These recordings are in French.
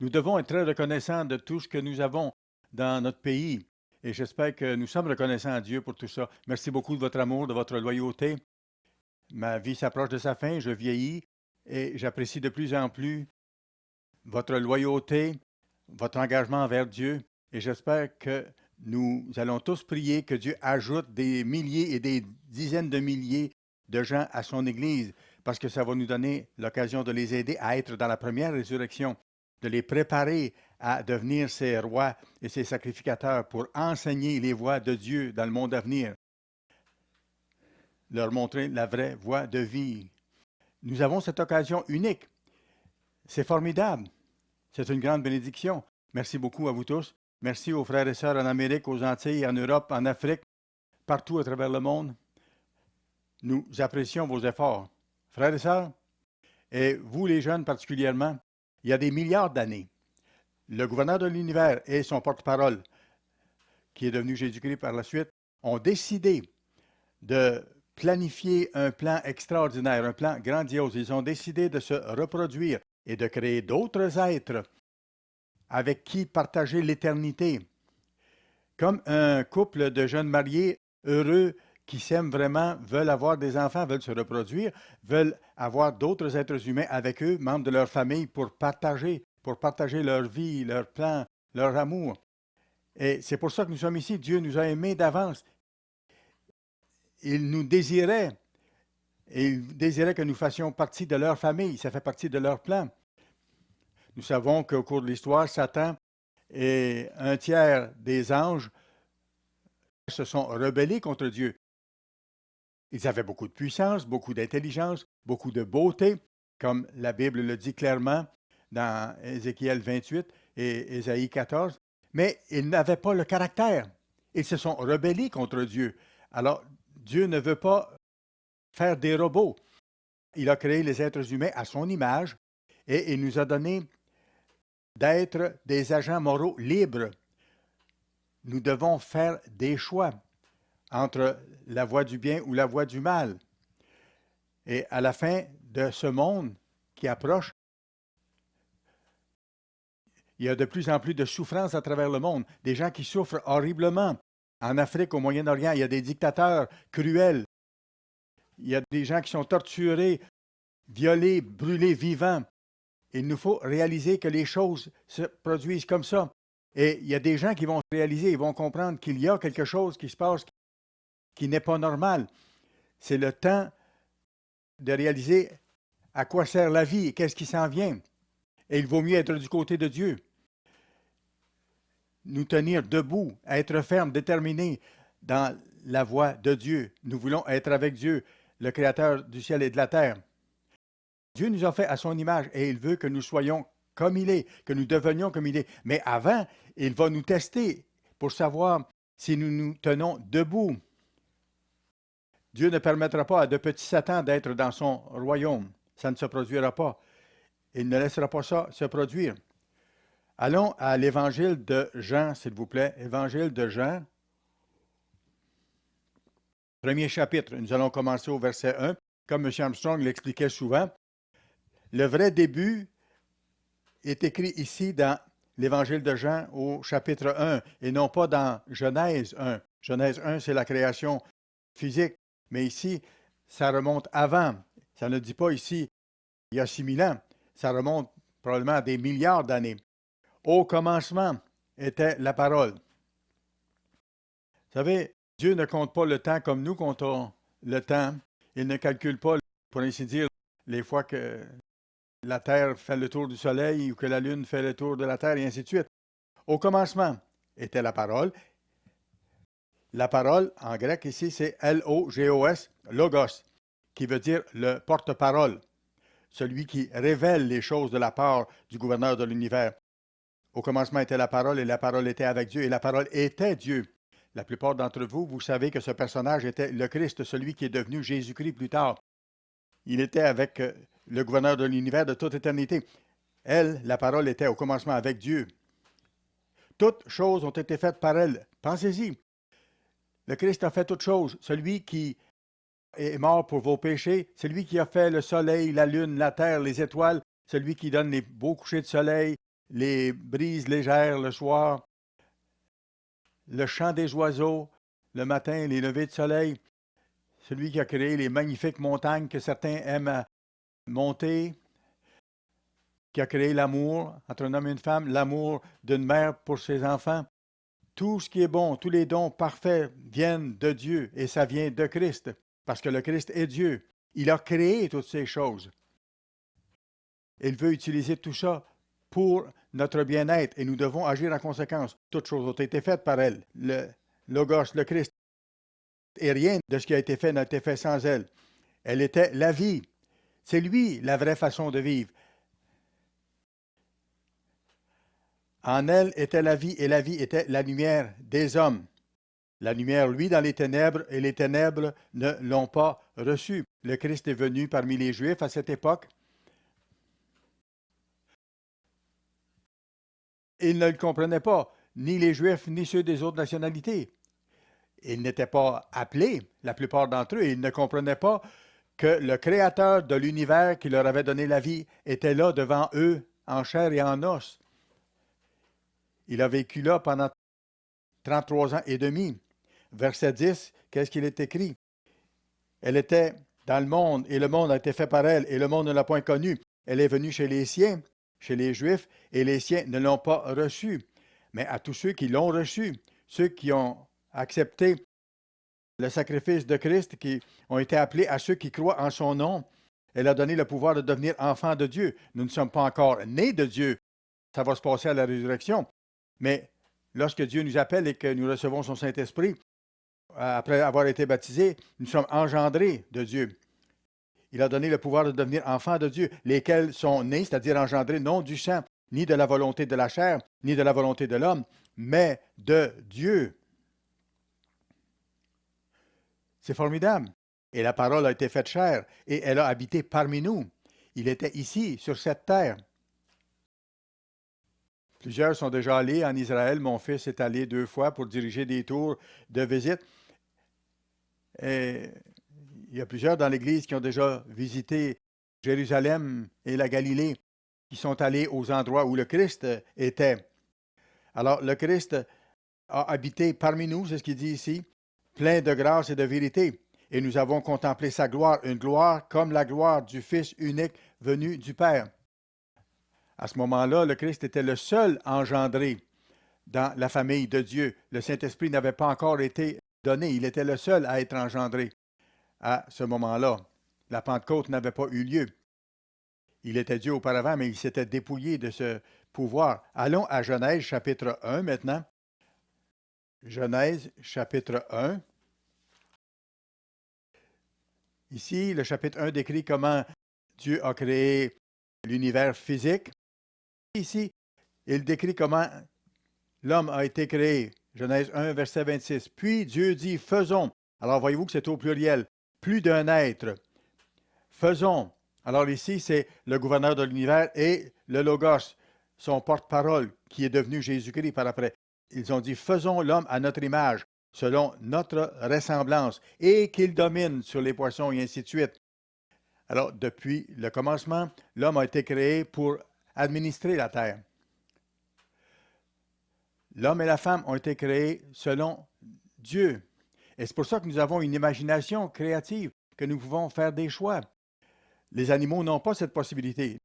Nous devons être très reconnaissants de tout ce que nous avons dans notre pays. Et j'espère que nous sommes reconnaissants à Dieu pour tout ça. Merci beaucoup de votre amour, de votre loyauté. Ma vie s'approche de sa fin, je vieillis et j'apprécie de plus en plus votre loyauté, votre engagement envers Dieu. Et j'espère que nous allons tous prier que Dieu ajoute des milliers et des dizaines de milliers de gens à son Église, parce que ça va nous donner l'occasion de les aider à être dans la première résurrection, de les préparer à devenir ces rois et ces sacrificateurs pour enseigner les voies de Dieu dans le monde à venir, leur montrer la vraie voie de vie. Nous avons cette occasion unique. C'est formidable. C'est une grande bénédiction. Merci beaucoup à vous tous. Merci aux frères et sœurs en Amérique, aux Antilles, en Europe, en Afrique, partout à travers le monde. Nous apprécions vos efforts. Frères et sœurs, et vous les jeunes particulièrement, il y a des milliards d'années, le gouverneur de l'univers et son porte-parole, qui est devenu Jésus-Christ par la suite, ont décidé de planifier un plan extraordinaire, un plan grandiose. Ils ont décidé de se reproduire et de créer d'autres êtres avec qui partager l'éternité. Comme un couple de jeunes mariés heureux qui s'aiment vraiment, veulent avoir des enfants, veulent se reproduire, veulent avoir d'autres êtres humains avec eux, membres de leur famille, pour partager leur vie, leur plan, leur amour. Et c'est pour ça que nous sommes ici. Dieu nous a aimés d'avance. Il nous désirait, et il désirait que nous fassions partie de leur famille. Ça fait partie de leur plan. Nous savons qu'au cours de l'histoire, Satan et un tiers des anges se sont rebellés contre Dieu. Ils avaient beaucoup de puissance, beaucoup d'intelligence, beaucoup de beauté, comme la Bible le dit clairement dans Ézéchiel 28 et Ésaïe 14, mais ils n'avaient pas le caractère. Ils se sont rebellés contre Dieu. Alors, Dieu ne veut pas faire des robots. Il a créé les êtres humains à son image et il nous a donné d'être des agents moraux libres. Nous devons faire des choix entre la voie du bien ou la voie du mal. Et à la fin de ce monde qui approche, il y a de plus en plus de souffrances à travers le monde, des gens qui souffrent horriblement. En Afrique, au Moyen-Orient, il y a des dictateurs cruels. Il y a des gens qui sont torturés, violés, brûlés vivants. Il nous faut réaliser que les choses se produisent comme ça. Et il y a des gens qui vont réaliser, ils vont comprendre qu'il y a quelque chose qui se passe qui n'est pas normal. C'est le temps de réaliser à quoi sert la vie et qu'est-ce qui s'en vient. Et il vaut mieux être du côté de Dieu. Nous tenir debout, être fermes, déterminés dans la voie de Dieu. Nous voulons être avec Dieu, le Créateur du ciel et de la terre. Dieu nous a fait à son image et il veut que nous soyons comme il est, que nous devenions comme il est. Mais avant, il va nous tester pour savoir si nous nous tenons debout. Dieu ne permettra pas à de petits Satan d'être dans son royaume. Ça ne se produira pas. Il ne laissera pas ça se produire. Allons à l'évangile de Jean, s'il vous plaît. Évangile de Jean, premier chapitre. Nous allons commencer au verset 1. Comme M. Armstrong l'expliquait souvent, le vrai début est écrit ici dans l'évangile de Jean au chapitre 1 et non pas dans Genèse 1. Genèse 1, c'est la création physique. Mais ici, ça remonte avant. Ça ne dit pas ici, il y a 6000 ans. Ça remonte probablement à des milliards d'années. Au commencement était la parole. Vous savez, Dieu ne compte pas le temps comme nous comptons le temps. Il ne calcule pas, pour ainsi dire, les fois que la Terre fait le tour du Soleil ou que la Lune fait le tour de la Terre, et ainsi de suite. Au commencement était la parole. La parole, en grec ici, c'est L-O-G-O-S, logos, qui veut dire le porte-parole, celui qui révèle les choses de la part du gouverneur de l'univers. Au commencement était la parole et la parole était avec Dieu et la parole était Dieu. La plupart d'entre vous, vous savez que ce personnage était le Christ, celui qui est devenu Jésus-Christ plus tard. Il était avec le gouverneur de l'univers de toute éternité. Elle, la parole, était au commencement avec Dieu. Toutes choses ont été faites par elle. Pensez-y. Le Christ a fait toutes choses. Celui qui est mort pour vos péchés, celui qui a fait le soleil, la lune, la terre, les étoiles, celui qui donne les beaux couchers de soleil, les brises légères le soir, le chant des oiseaux, le matin, les levées de soleil, celui qui a créé les magnifiques montagnes que certains aiment monter, qui a créé l'amour entre un homme et une femme, l'amour d'une mère pour ses enfants. Tout ce qui est bon, tous les dons parfaits viennent de Dieu et ça vient de Christ, parce que le Christ est Dieu. Il a créé toutes ces choses. Il veut utiliser tout ça pour notre bien-être et nous devons agir en conséquence. Toutes choses ont été faites par elle. Le Logos, le Christ, et rien de ce qui a été fait n'a été fait sans elle. Elle était la vie. C'est lui la vraie façon de vivre. En elle était la vie et la vie était la lumière des hommes. La lumière, lui, dans les ténèbres et les ténèbres ne l'ont pas reçue. Le Christ est venu parmi les Juifs à cette époque. Ils ne le comprenaient pas, ni les Juifs, ni ceux des autres nationalités. Ils n'étaient pas appelés, la plupart d'entre eux, et ils ne comprenaient pas que le Créateur de l'univers qui leur avait donné la vie était là devant eux, en chair et en os. Il a vécu là pendant 33 ans et demi. Verset 10, qu'est-ce qu'il est écrit? Elle était dans le monde, et le monde a été fait par elle, et le monde ne l'a point connue. Elle est venue chez les siens, chez les Juifs, et les siens ne l'ont pas reçue. Mais à tous ceux qui l'ont reçue, ceux qui ont accepté le sacrifice de Christ, qui ont été appelés à ceux qui croient en son nom, elle a donné le pouvoir de devenir enfants de Dieu. Nous ne sommes pas encore nés de Dieu. Ça va se passer à la résurrection. Mais lorsque Dieu nous appelle et que nous recevons son Saint-Esprit, après avoir été baptisés, nous sommes engendrés de Dieu. Il a donné le pouvoir de devenir enfants de Dieu, lesquels sont nés, c'est-à-dire engendrés non du sang, ni de la volonté de la chair, ni de la volonté de l'homme, mais de Dieu. C'est formidable. Et la parole a été faite chair, et elle a habité parmi nous. Il était ici, sur cette terre. Plusieurs sont déjà allés en Israël. Mon fils est allé 2 fois pour diriger des tours de visite. Et il y a plusieurs dans l'Église qui ont déjà visité Jérusalem et la Galilée, qui sont allés aux endroits où le Christ était. Alors, le Christ a habité parmi nous, c'est ce qu'il dit ici, plein de grâce et de vérité. Et nous avons contemplé sa gloire, une gloire comme la gloire du Fils unique venu du Père. À ce moment-là, le Christ était le seul engendré dans la famille de Dieu. Le Saint-Esprit n'avait pas encore été donné. Il était le seul à être engendré à ce moment-là. La Pentecôte n'avait pas eu lieu. Il était Dieu auparavant, mais il s'était dépouillé de ce pouvoir. Allons à Genèse chapitre 1 maintenant. Genèse chapitre 1. Ici, le chapitre 1 décrit comment Dieu a créé l'univers physique. Ici, il décrit comment l'homme a été créé. Genèse 1, verset 26. Puis Dieu dit, faisons. Alors voyez-vous que c'est au pluriel. Plus d'un être. Faisons. Alors ici, c'est le gouverneur de l'univers et le Logos, son porte-parole, qui est devenu Jésus-Christ par après. Ils ont dit, faisons l'homme à notre image, selon notre ressemblance, et qu'il domine sur les poissons et ainsi de suite. Alors, depuis le commencement, l'homme a été créé pour administrer la terre. L'homme et la femme ont été créés selon Dieu. Et c'est pour ça que nous avons une imagination créative, que nous pouvons faire des choix. Les animaux n'ont pas cette possibilité.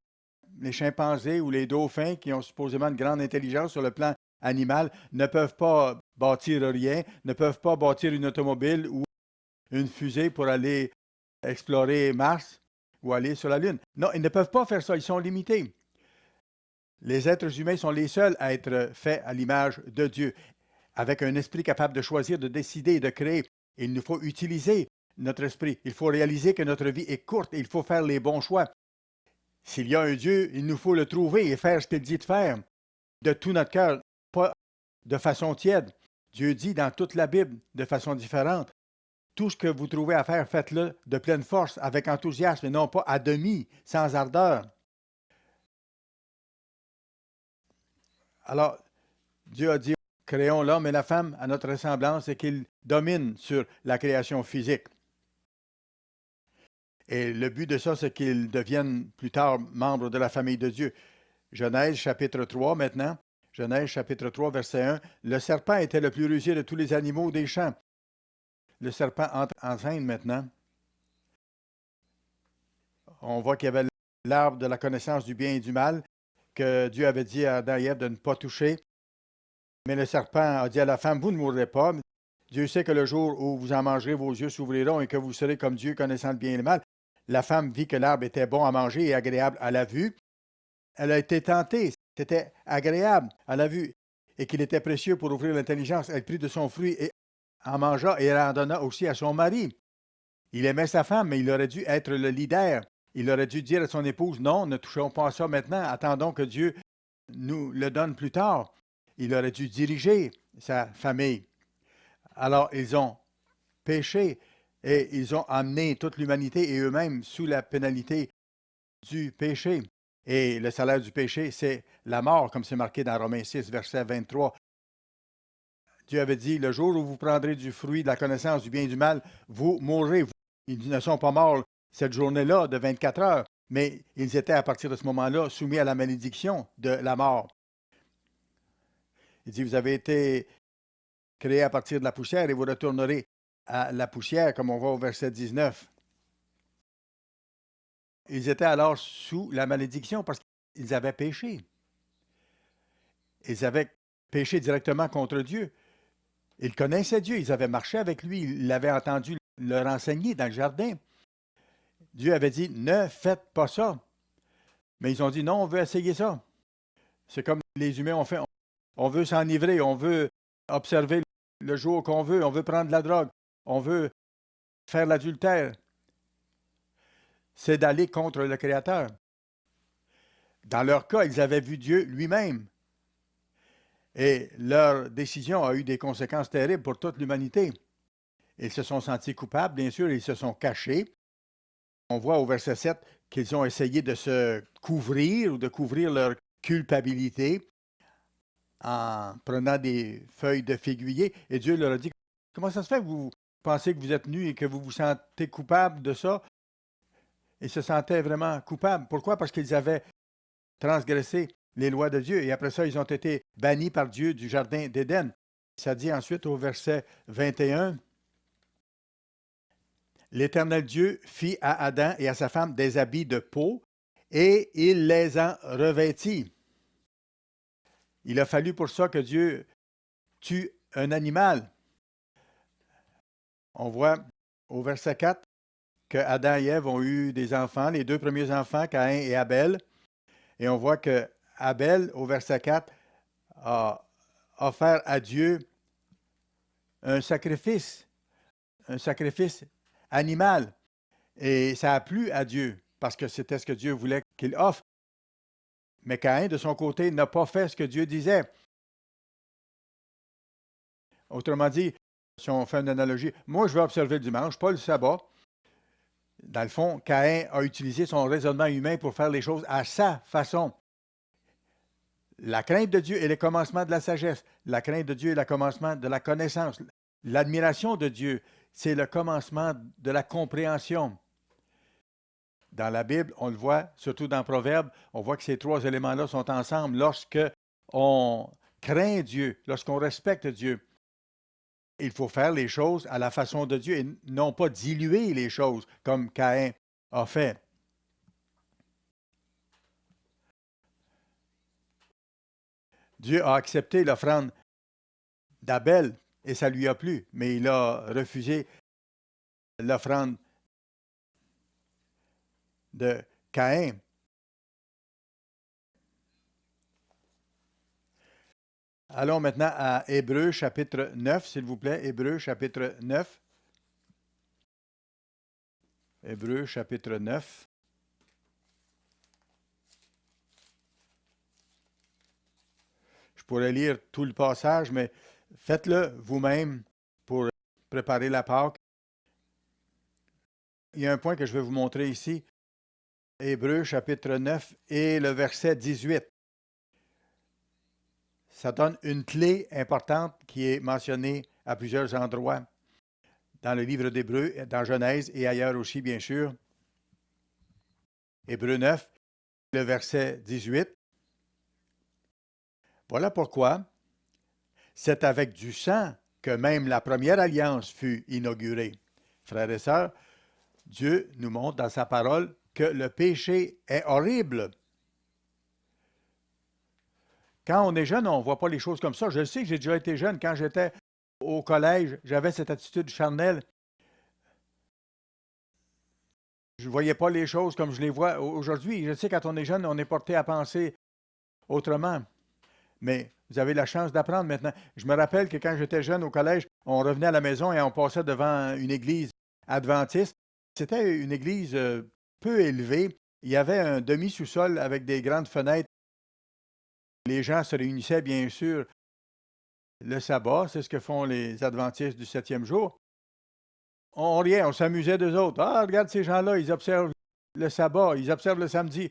Les chimpanzés ou les dauphins, qui ont supposément une grande intelligence sur le plan animal, ne peuvent pas bâtir rien, ne peuvent pas bâtir une automobile ou une fusée pour aller explorer Mars ou aller sur la Lune. Non, ils ne peuvent pas faire ça, ils sont limités. Les êtres humains sont les seuls à être faits à l'image de Dieu, avec un esprit capable de choisir, de décider et de créer. Et il nous faut utiliser notre esprit. Il faut réaliser que notre vie est courte et il faut faire les bons choix. S'il y a un Dieu, il nous faut le trouver et faire ce qu'il dit de faire, de tout notre cœur, pas de façon tiède. Dieu dit dans toute la Bible, de façon différente, tout ce que vous trouvez à faire, faites-le de pleine force, avec enthousiasme, et non pas à demi, sans ardeur. Alors, Dieu a dit, créons l'homme et la femme à notre ressemblance et qu'ils dominent sur la création physique. Et le but de ça, c'est qu'ils deviennent plus tard membres de la famille de Dieu. Genèse chapitre 3 maintenant. Genèse chapitre 3, verset 1. Le serpent était le plus rusé de tous les animaux des champs. Le serpent entre en scène maintenant. On voit qu'il y avait l'arbre de la connaissance du bien et du mal que Dieu avait dit à Adam et Ève de ne pas toucher. Mais le serpent a dit à la femme, vous ne mourrez pas. Dieu sait que le jour où vous en mangerez, vos yeux s'ouvriront et que vous serez comme Dieu, connaissant le bien et le mal. La femme vit que l'arbre était bon à manger et agréable à la vue. Elle a été tentée, c'était agréable à la vue et qu'il était précieux pour ouvrir l'intelligence. Elle prit de son fruit et en mangea et elle en donna aussi à son mari. Il aimait sa femme, mais il aurait dû être le leader. Il aurait dû dire à son épouse, non, ne touchons pas à ça maintenant, attendons que Dieu nous le donne plus tard. Il aurait dû diriger sa famille. Alors, ils ont péché et ils ont amené toute l'humanité et eux-mêmes sous la pénalité du péché. Et le salaire du péché, c'est la mort, comme c'est marqué dans Romains 6, verset 23. Dieu avait dit, le jour où vous prendrez du fruit de la connaissance du bien et du mal, vous mourrez. Ils ne sont pas morts cette journée-là de 24 heures, mais ils étaient à partir de ce moment-là soumis à la malédiction de la mort. Il dit, vous avez été créés à partir de la poussière et vous retournerez à la poussière, comme on voit au verset 19. Ils étaient alors sous la malédiction parce qu'ils avaient péché. Ils avaient péché directement contre Dieu. Ils connaissaient Dieu, ils avaient marché avec lui, ils l'avaient entendu leur enseigner dans le jardin. Dieu avait dit, ne faites pas ça. Mais ils ont dit, non, on veut essayer ça. C'est comme les humains ont fait. On veut s'enivrer, on veut observer le jour qu'on veut, on veut prendre de la drogue, on veut faire l'adultère. C'est d'aller contre le Créateur. Dans leur cas, ils avaient vu Dieu lui-même. Et leur décision a eu des conséquences terribles pour toute l'humanité. Ils se sont sentis coupables, bien sûr, ils se sont cachés. On voit au verset 7 qu'ils ont essayé de se couvrir ou de couvrir leur culpabilité en prenant des feuilles de figuier. Et Dieu leur a dit, comment ça se fait que vous pensez que vous êtes nus et que vous vous sentez coupable de ça? Ils se sentaient vraiment coupables. Pourquoi? Parce qu'ils avaient transgressé les lois de Dieu. Et après ça, ils ont été bannis par Dieu du jardin d'Éden. Ça dit ensuite au verset 21, l'Éternel Dieu fit à Adam et à sa femme des habits de peau et il les en revêtit. Il a fallu pour ça que Dieu tue un animal. On voit au verset 4 que Adam et Ève ont eu des enfants, les deux premiers enfants, Caïn et Abel. Et on voit que Abel, au verset 4, a offert à Dieu un sacrifice animal. Et ça a plu à Dieu, parce que c'était ce que Dieu voulait qu'il offre. Mais Caïn, de son côté, n'a pas fait ce que Dieu disait. Autrement dit, si on fait une analogie, moi je vais observer le dimanche, pas le sabbat. Dans le fond, Caïn a utilisé son raisonnement humain pour faire les choses à sa façon. La crainte de Dieu est le commencement de la sagesse. La crainte de Dieu est le commencement de la connaissance. L'admiration de Dieu, c'est le commencement de la compréhension. Dans la Bible, on le voit, surtout dans Proverbes, on voit que ces trois éléments-là sont ensemble lorsque on craint Dieu, lorsqu'on respecte Dieu. Il faut faire les choses à la façon de Dieu et non pas diluer les choses comme Caïn a fait. Dieu a accepté l'offrande d'Abel et ça lui a plu, mais il a refusé l'offrande de Caïn. Allons maintenant à Hébreux chapitre 9, s'il vous plaît. Hébreux chapitre 9. Hébreux chapitre 9. Je pourrais lire tout le passage, mais faites-le vous-même pour préparer la Pâque. Il y a un point que je vais vous montrer ici. Hébreux chapitre 9 et le verset 18. Ça donne une clé importante qui est mentionnée à plusieurs endroits dans le livre d'Hébreux, dans Genèse et ailleurs aussi, bien sûr. Hébreux 9, le verset 18. Voilà pourquoi c'est avec du sang que même la première alliance fut inaugurée. Frères et sœurs, Dieu nous montre dans sa parole que le péché est horrible. Quand on est jeune, on ne voit pas les choses comme ça. Je le sais, j'ai déjà été jeune. Quand j'étais au collège, j'avais cette attitude charnelle. Je ne voyais pas les choses comme je les vois aujourd'hui. Je sais, quand on est jeune, on est porté à penser autrement. Mais vous avez la chance d'apprendre maintenant. Je me rappelle que quand j'étais jeune au collège, on revenait à la maison et on passait devant une église adventiste. C'était une église peu élevée. Il y avait un demi-sous-sol avec des grandes fenêtres. Les gens se réunissaient, bien sûr, le sabbat. C'est ce que font les adventistes du 7e jour. On riait, on s'amusait d'eux autres. Ah, regarde ces gens-là, ils observent le sabbat, ils observent le samedi.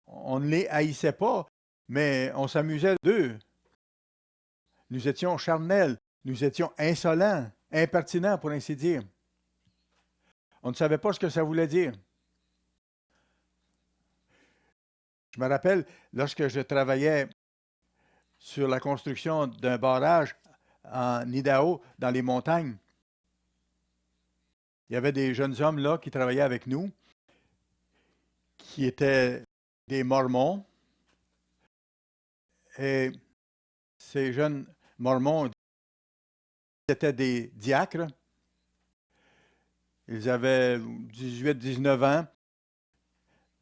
On ne les haïssait pas, mais on s'amusait d'eux. Nous étions charnels, nous étions insolents, impertinents, pour ainsi dire. On ne savait pas ce que ça voulait dire. Je me rappelle, lorsque je travaillais sur la construction d'un barrage en Idaho, dans les montagnes, il y avait des jeunes hommes là qui travaillaient avec nous, qui étaient des Mormons. Et ces jeunes Mormons étaient des diacres. Ils avaient 18-19 ans,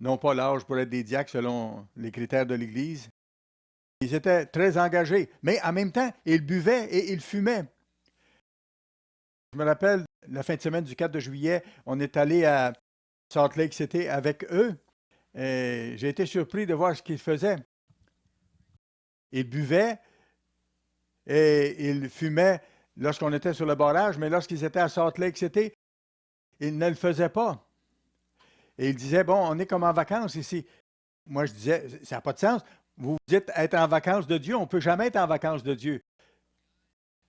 non pas l'âge pour être des diacres selon les critères de l'Église. Ils étaient très engagés, mais en même temps, ils buvaient et ils fumaient. Je me rappelle, la fin de semaine du 4 juillet, on est allé à Salt Lake City avec eux. Et j'ai été surpris de voir ce qu'ils faisaient. Ils buvaient et ils fumaient lorsqu'on était sur le barrage, mais lorsqu'ils étaient à Salt Lake City, ils ne le faisaient pas. Et ils disaient, bon, on est comme en vacances ici. Moi, je disais, ça n'a pas de sens. Vous dites être en vacances de Dieu, on ne peut jamais être en vacances de Dieu.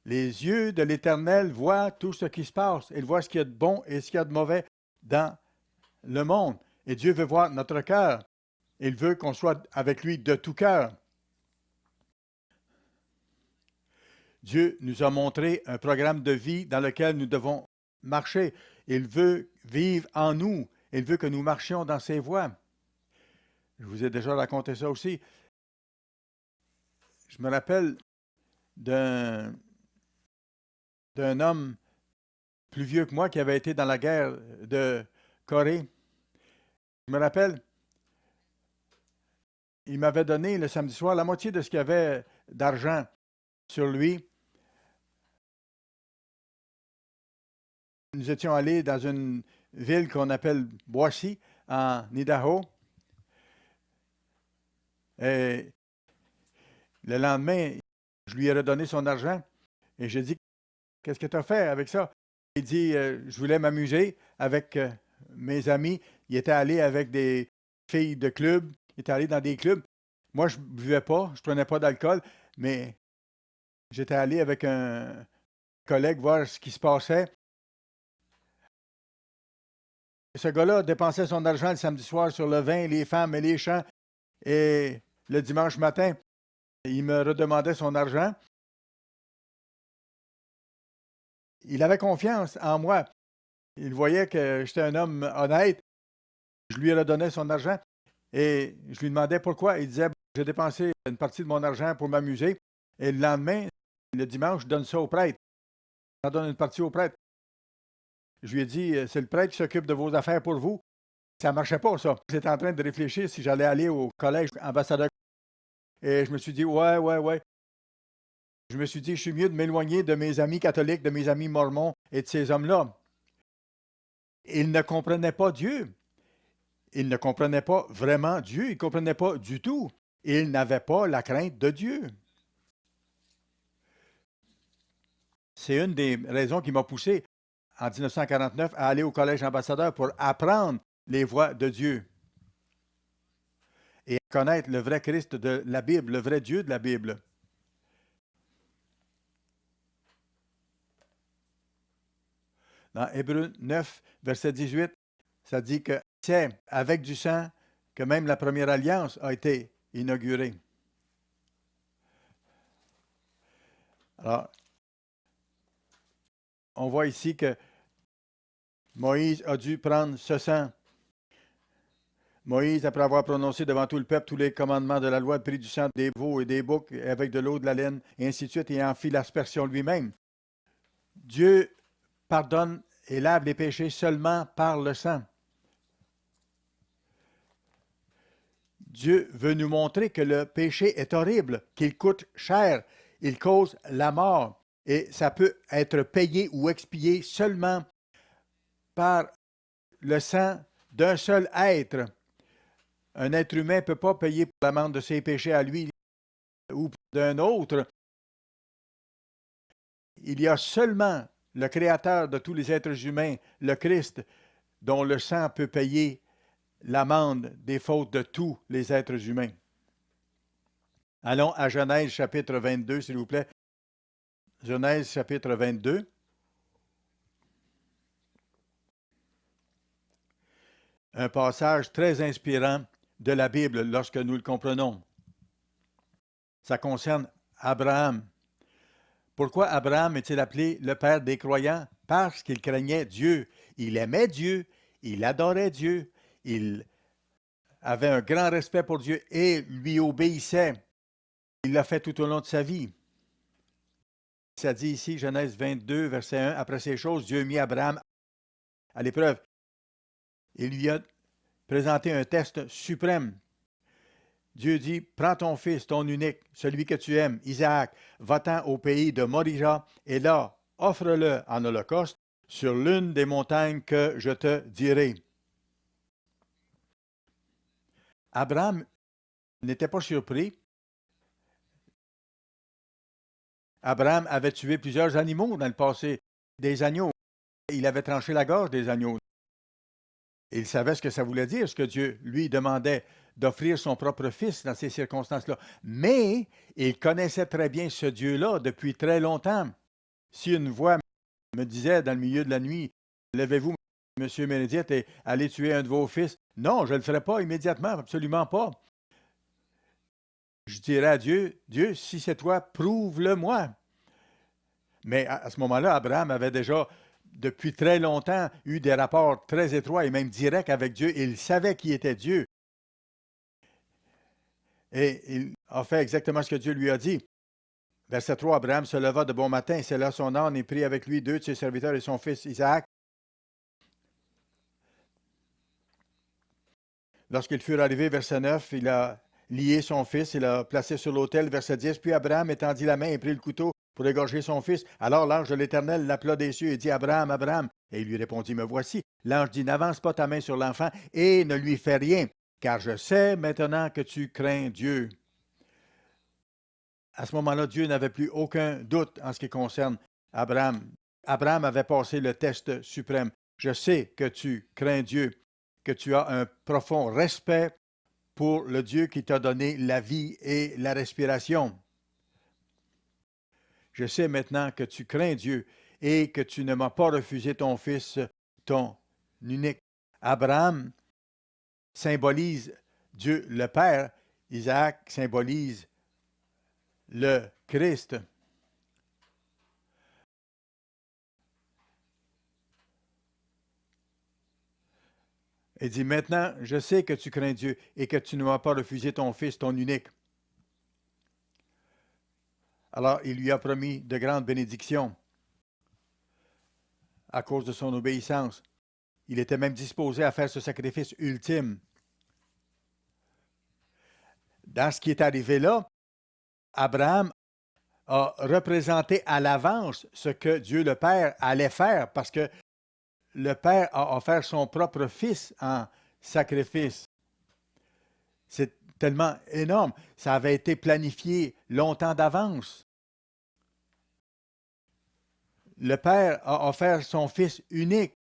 Les yeux de l'Éternel voient tout ce qui se passe. Ils voient ce qu'il y a de bon et ce qu'il y a de mauvais dans le monde. Et Dieu veut voir notre cœur. Il veut qu'on soit avec lui de tout cœur. Dieu nous a montré un programme de vie dans lequel nous devons marcher. Il veut vivre en nous. Il veut que nous marchions dans ses voies. Je vous ai déjà raconté ça aussi. Je me rappelle d'un homme plus vieux que moi qui avait été dans la guerre de Corée. Je me rappelle, il m'avait donné le samedi soir la moitié de ce qu'il y avait d'argent sur lui. Nous étions allés dans une ville qu'on appelle Boise, en Idaho. Et le lendemain, je lui ai redonné son argent et j'ai dit, qu'est-ce que tu as fait avec ça? Il dit, je voulais m'amuser avec mes amis. Il était allé avec des filles de club. Il était allé dans des clubs. Moi, je ne buvais pas, je ne prenais pas d'alcool, mais j'étais allé avec un collègue voir ce qui se passait. Ce gars-là dépensait son argent le samedi soir sur le vin, les femmes et les chants. Et le dimanche matin, il me redemandait son argent. Il avait confiance en moi. Il voyait que j'étais un homme honnête. Je lui redonnais son argent et je lui demandais pourquoi. Il disait, j'ai dépensé une partie de mon argent pour m'amuser et le lendemain, le dimanche, je donne ça au prêtre. Je donne une partie au prêtre. Je lui ai dit, c'est le prêtre qui s'occupe de vos affaires pour vous. Ça ne marchait pas, ça. J'étais en train de réfléchir si j'allais aller au collège ambassadeur. Et je me suis dit, ouais. Je me suis dit, je suis mieux de m'éloigner de mes amis catholiques, de mes amis mormons et de ces hommes-là. Ils ne comprenaient pas Dieu. Ils ne comprenaient pas vraiment Dieu. Ils ne comprenaient pas du tout. Ils n'avaient pas la crainte de Dieu. C'est une des raisons qui m'a poussé en 1949 à aller au collège ambassadeur pour apprendre les voies de Dieu et à connaître le vrai Christ de la Bible, le vrai Dieu de la Bible. Dans Hébreux 9, verset 18, ça dit que c'est avec du sang que même la première alliance a été inaugurée. Alors, on voit ici que Moïse a dû prendre ce sang. Moïse, après avoir prononcé devant tout le peuple tous les commandements de la loi, prit du sang des veaux et des boucs avec de l'eau, de la laine, et ainsi de suite, et en fit l'aspersion lui-même. Dieu pardonne et lave les péchés seulement par le sang. Dieu veut nous montrer que le péché est horrible, qu'il coûte cher, il cause la mort, et ça peut être payé ou expié seulement par le sang d'un seul être. Un être humain ne peut pas payer pour l'amende de ses péchés à lui ou d'un autre. Il y a seulement le Créateur de tous les êtres humains, le Christ, dont le sang peut payer l'amende des fautes de tous les êtres humains. Allons à Genèse chapitre 22, s'il vous plaît. Genèse chapitre 22. Un passage très inspirant de la Bible lorsque nous le comprenons. Ça concerne Abraham. Pourquoi Abraham est-il appelé le père des croyants? Parce qu'il craignait Dieu. Il aimait Dieu, il adorait Dieu, il avait un grand respect pour Dieu et lui obéissait. Il l'a fait tout au long de sa vie. Ça dit ici, Genèse 22, verset 1, « Après ces choses, Dieu mit Abraham à l'épreuve. Il lui a présenté un test suprême. Dieu dit, « Prends ton fils, ton unique, celui que tu aimes, Isaac, va-t'en au pays de Morija, et là, offre-le en holocauste sur l'une des montagnes que je te dirai. » Abraham n'était pas surpris. Abraham avait tué plusieurs animaux dans le passé, des agneaux. Il avait tranché la gorge des agneaux. Il savait ce que ça voulait dire, ce que Dieu lui demandait d'offrir son propre fils dans ces circonstances-là. Mais il connaissait très bien ce Dieu-là depuis très longtemps. Si une voix me disait dans le milieu de la nuit, « Levez-vous, M. Ménédite, et allez tuer un de vos fils. » Non, je ne le ferai pas immédiatement, absolument pas. Je dirais à Dieu, « Dieu, si c'est toi, prouve-le-moi. » Mais à ce moment-là, Abraham avait déjà, depuis très longtemps, eu des rapports très étroits et même directs avec Dieu. Il savait qui était Dieu. Et il a fait exactement ce que Dieu lui a dit. Verset 3, Abraham se leva de bon matin, sella son âne et prit avec lui 2 de ses serviteurs et son fils Isaac. Lorsqu'ils furent arrivés, verset 9, il a lié son fils, il l'a placé sur l'autel, verset 10. Puis Abraham étendit la main et prit le couteau pour égorger son fils. Alors l'ange de l'Éternel l'appela des cieux et dit, « Abraham, Abraham. » Et il lui répondit, « Me voici. » L'ange dit, « N'avance pas ta main sur l'enfant et ne lui fais rien, car je sais maintenant que tu crains Dieu. » À ce moment-là, Dieu n'avait plus aucun doute en ce qui concerne Abraham. Abraham avait passé le test suprême. Je sais que tu crains Dieu, que tu as un profond respect pour le Dieu qui t'a donné la vie et la respiration. Je sais maintenant que tu crains Dieu et que tu ne m'as pas refusé ton fils, ton unique. Abraham symbolise Dieu le Père. Isaac symbolise le Christ. Il dit, maintenant, je sais que tu crains Dieu et que tu ne m'as pas refusé ton fils, ton unique. Alors, il lui a promis de grandes bénédictions à cause de son obéissance. Il était même disposé à faire ce sacrifice ultime. Dans ce qui est arrivé là, Abraham a représenté à l'avance ce que Dieu le Père allait faire parce que le Père a offert son propre fils en sacrifice. C'est tellement énorme. Ça avait été planifié longtemps d'avance. Le Père a offert son Fils unique.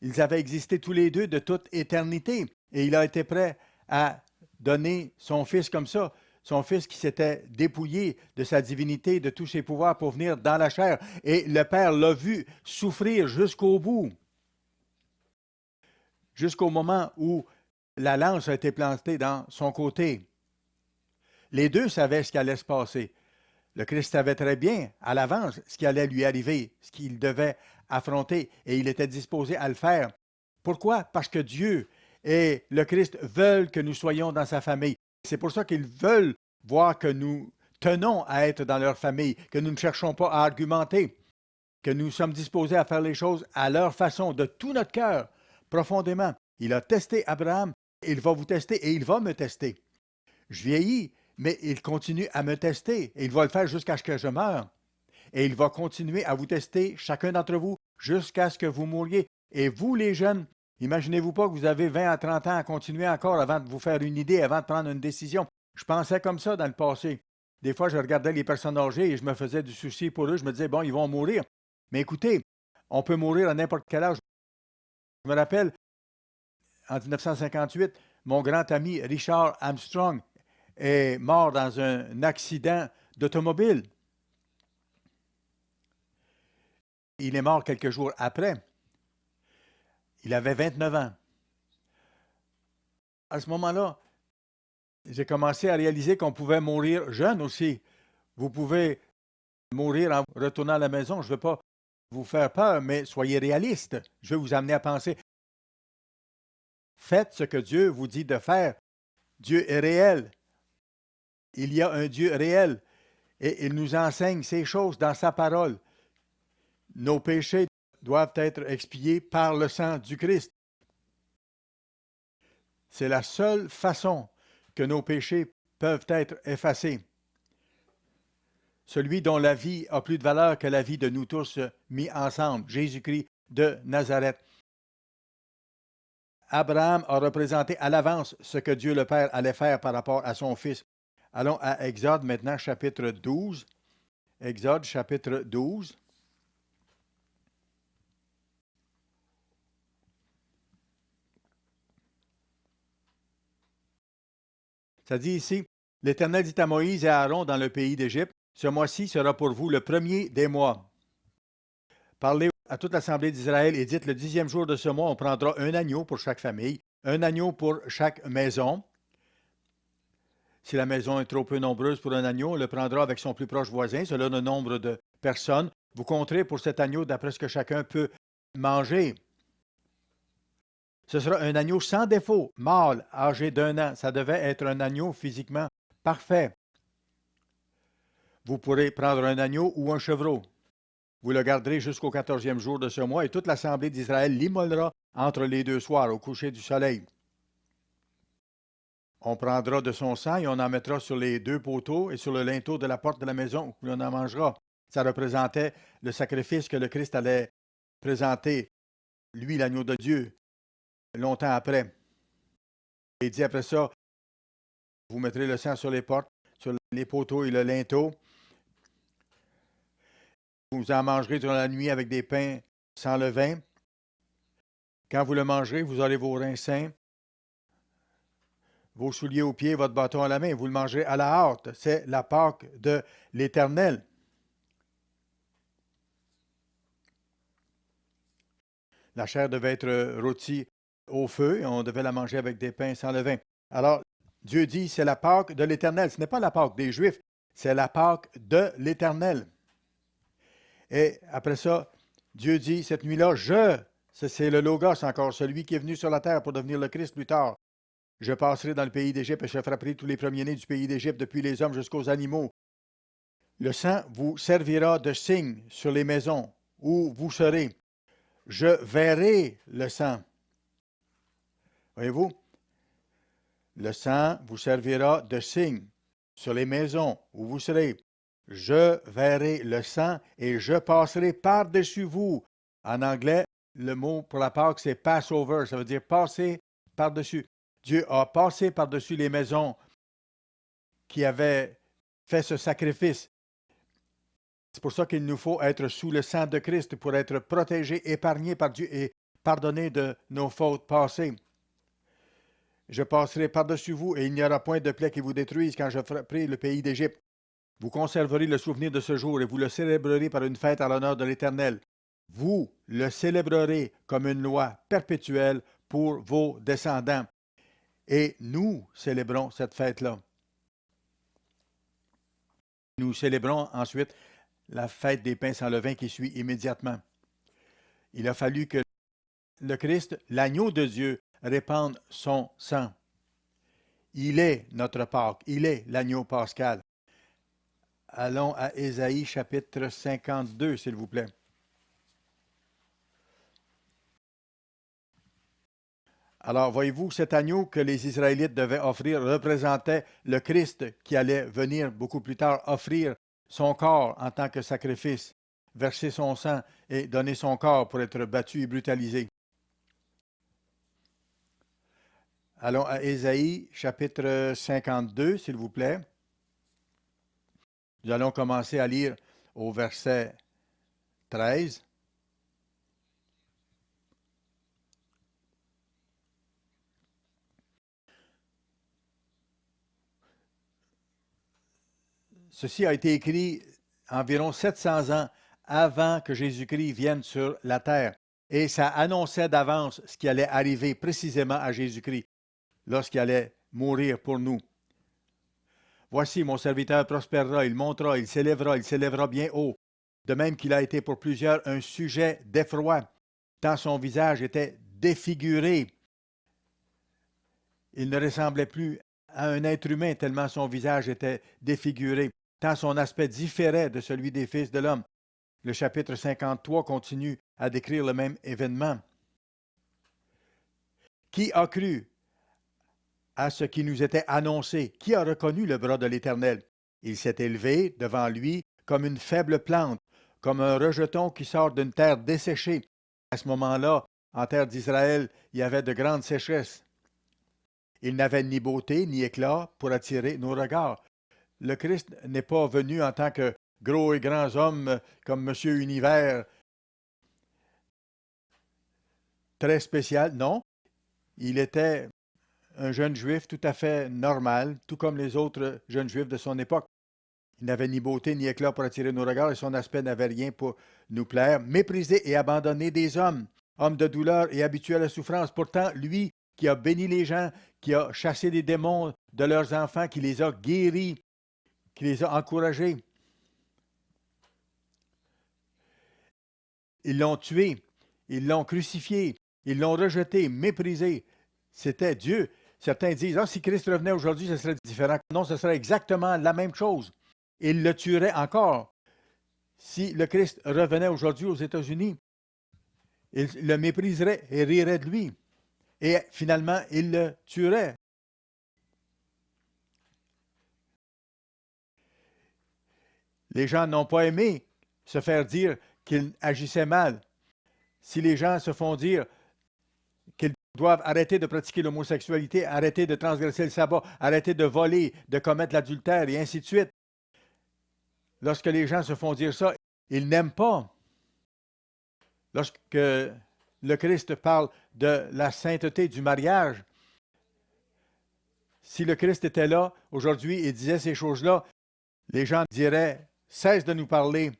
Ils avaient existé tous les deux de toute éternité. Et il a été prêt à donner son Fils comme ça. Son Fils qui s'était dépouillé de sa divinité, de tous ses pouvoirs pour venir dans la chair. Et le Père l'a vu souffrir jusqu'au bout. Jusqu'au moment où la lance a été plantée dans son côté. Les deux savaient ce qui allait se passer. Le Christ savait très bien à l'avance ce qui allait lui arriver, ce qu'il devait affronter, et il était disposé à le faire. Pourquoi? Parce que Dieu et le Christ veulent que nous soyons dans sa famille. C'est pour ça qu'ils veulent voir que nous tenons à être dans leur famille, que nous ne cherchons pas à argumenter, que nous sommes disposés à faire les choses à leur façon, de tout notre cœur, profondément. Il a testé Abraham, il va vous tester et il va me tester. Je vieillis, mais il continue à me tester et il va le faire jusqu'à ce que je meure. Et il va continuer à vous tester, chacun d'entre vous, jusqu'à ce que vous mouriez. Et vous, les jeunes, imaginez-vous pas que vous avez 20 à 30 ans à continuer encore avant de vous faire une idée, avant de prendre une décision. Je pensais comme ça dans le passé. Des fois, je regardais les personnes âgées et je me faisais du souci pour eux. Je me disais, bon, ils vont mourir. Mais écoutez, on peut mourir à n'importe quel âge. Je me rappelle, en 1958, mon grand ami Richard Armstrong est mort dans un accident d'automobile. Il est mort quelques jours après. Il avait 29 ans. À ce moment-là, j'ai commencé à réaliser qu'on pouvait mourir jeune aussi. Vous pouvez mourir en retournant à la maison. Je ne veux pas vous faire peur, mais soyez réaliste. Je vais vous amener à penser. Faites ce que Dieu vous dit de faire. Dieu est réel. Il y a un Dieu réel et il nous enseigne ces choses dans sa parole. Nos péchés doivent être expiés par le sang du Christ. C'est la seule façon que nos péchés peuvent être effacés. Celui dont la vie a plus de valeur que la vie de nous tous mis ensemble, Jésus-Christ de Nazareth. Abraham a représenté à l'avance ce que Dieu le Père allait faire par rapport à son Fils. Allons à Exode maintenant, chapitre 12. Exode, chapitre 12. Ça dit ici, l'Éternel dit à Moïse et à Aaron dans le pays d'Égypte, ce mois-ci sera pour vous le premier des mois. Parlez à toute l'assemblée d'Israël et dites, le 10e jour de ce mois, on prendra un agneau pour chaque famille, un agneau pour chaque maison. Si la maison est trop peu nombreuse pour un agneau, on le prendra avec son plus proche voisin, selon le nombre de personnes. Vous compterez pour cet agneau d'après ce que chacun peut manger. Ce sera un agneau sans défaut, mâle, âgé d'1 an. Ça devait être un agneau physiquement parfait. Vous pourrez prendre un agneau ou un chevreau. Vous le garderez jusqu'au 14e jour de ce mois et toute l'assemblée d'Israël l'immolera entre les deux soirs au coucher du soleil. On prendra de son sang et on en mettra sur les deux poteaux et sur le linteau de la porte de la maison où l'on en mangera. Ça représentait le sacrifice que le Christ allait présenter, lui, l'agneau de Dieu, longtemps après. Il dit après ça, vous mettrez le sang sur les portes, sur les poteaux et le linteau. Vous en mangerez durant la nuit avec des pains sans levain. Quand vous le mangerez, vous aurez vos reins sains, vos souliers aux pieds, votre bâton à la main. Vous le mangerez à la hâte. C'est la Pâque de l'Éternel. La chair devait être rôtie au feu et on devait la manger avec des pains sans levain. Alors, Dieu dit, c'est la Pâque de l'Éternel. Ce n'est pas la Pâque des Juifs, c'est la Pâque de l'Éternel. Et après ça, Dieu dit, cette nuit-là, c'est le Logos encore, celui qui est venu sur la terre pour devenir le Christ plus tard. Je passerai dans le pays d'Égypte et je frapperai tous les premiers-nés du pays d'Égypte, depuis les hommes jusqu'aux animaux. Le sang vous servira de signe sur les maisons où vous serez. Je verrai le sang. Voyez-vous? Le sang vous servira de signe sur les maisons où vous serez. Je verrai le sang et je passerai par-dessus vous. En anglais, le mot pour la Pâque, c'est Passover. Ça veut dire passer par-dessus. Dieu a passé par-dessus les maisons qui avaient fait ce sacrifice. C'est pour ça qu'il nous faut être sous le sang de Christ pour être protégés, épargnés par Dieu et pardonnés de nos fautes passées. Je passerai par-dessus vous et il n'y aura point de plaie qui vous détruise quand je frapperai le pays d'Égypte. Vous conserverez le souvenir de ce jour et vous le célébrerez par une fête à l'honneur de l'Éternel. Vous le célébrerez comme une loi perpétuelle pour vos descendants. Et nous célébrons cette fête-là. Nous célébrons ensuite la fête des pains sans levain qui suit immédiatement. Il a fallu que le Christ, l'agneau de Dieu, répande son sang. Il est notre Pâque, il est l'agneau pascal. Allons à Ésaïe chapitre 52, s'il vous plaît. Alors, voyez-vous, cet agneau que les Israélites devaient offrir représentait le Christ qui allait venir beaucoup plus tard offrir son corps en tant que sacrifice, verser son sang et donner son corps pour être battu et brutalisé. Allons à Ésaïe chapitre 52, s'il vous plaît. Nous allons commencer à lire au verset 13. Ceci a été écrit environ 700 ans avant que Jésus-Christ vienne sur la terre. Et ça annonçait d'avance ce qui allait arriver précisément à Jésus-Christ lorsqu'il allait mourir pour nous. Voici, mon serviteur prospérera, il montera, il s'élèvera bien haut. De même qu'il a été pour plusieurs un sujet d'effroi, tant son visage était défiguré. Il ne ressemblait plus à un être humain tellement son visage était défiguré, tant son aspect différait de celui des fils de l'homme. Le chapitre 53 continue à décrire le même événement. Qui a cru à ce qui nous était annoncé? Qui a reconnu le bras de l'Éternel? Il s'est élevé devant lui comme une faible plante, comme un rejeton qui sort d'une terre desséchée. À ce moment-là, en terre d'Israël, il y avait de grandes sécheresses. Il n'avait ni beauté ni éclat pour attirer nos regards. Le Christ n'est pas venu en tant que gros et grands hommes comme Monsieur Univers, très spécial. Non, il était un jeune juif tout à fait normal, tout comme les autres jeunes juifs de son époque. Il n'avait ni beauté ni éclat pour attirer nos regards et son aspect n'avait rien pour nous plaire. Méprisé et abandonné des hommes, homme de douleur et habitué à la souffrance. Pourtant, lui qui a béni les gens, qui a chassé des démons de leurs enfants, qui les a guéris, qui les a encouragés. Ils l'ont tué, ils l'ont crucifié, ils l'ont rejeté, méprisé. C'était Dieu. Certains disent, si Christ revenait aujourd'hui, ce serait différent. Non, ce serait exactement la même chose. Il le tuerait encore. Si le Christ revenait aujourd'hui aux États-Unis, il le mépriserait et rirait de lui. Et finalement, il le tuerait. Les gens n'ont pas aimé se faire dire qu'il agissait mal. Si les gens se font dire qu'ils doivent arrêter de pratiquer l'homosexualité, arrêter de transgresser le sabbat, arrêter de voler, de commettre l'adultère et ainsi de suite, lorsque les gens se font dire ça, ils n'aiment pas. Lorsque le Christ parle de la sainteté du mariage, si le Christ était là aujourd'hui et disait ces choses-là, les gens diraient « Cesse de nous parler »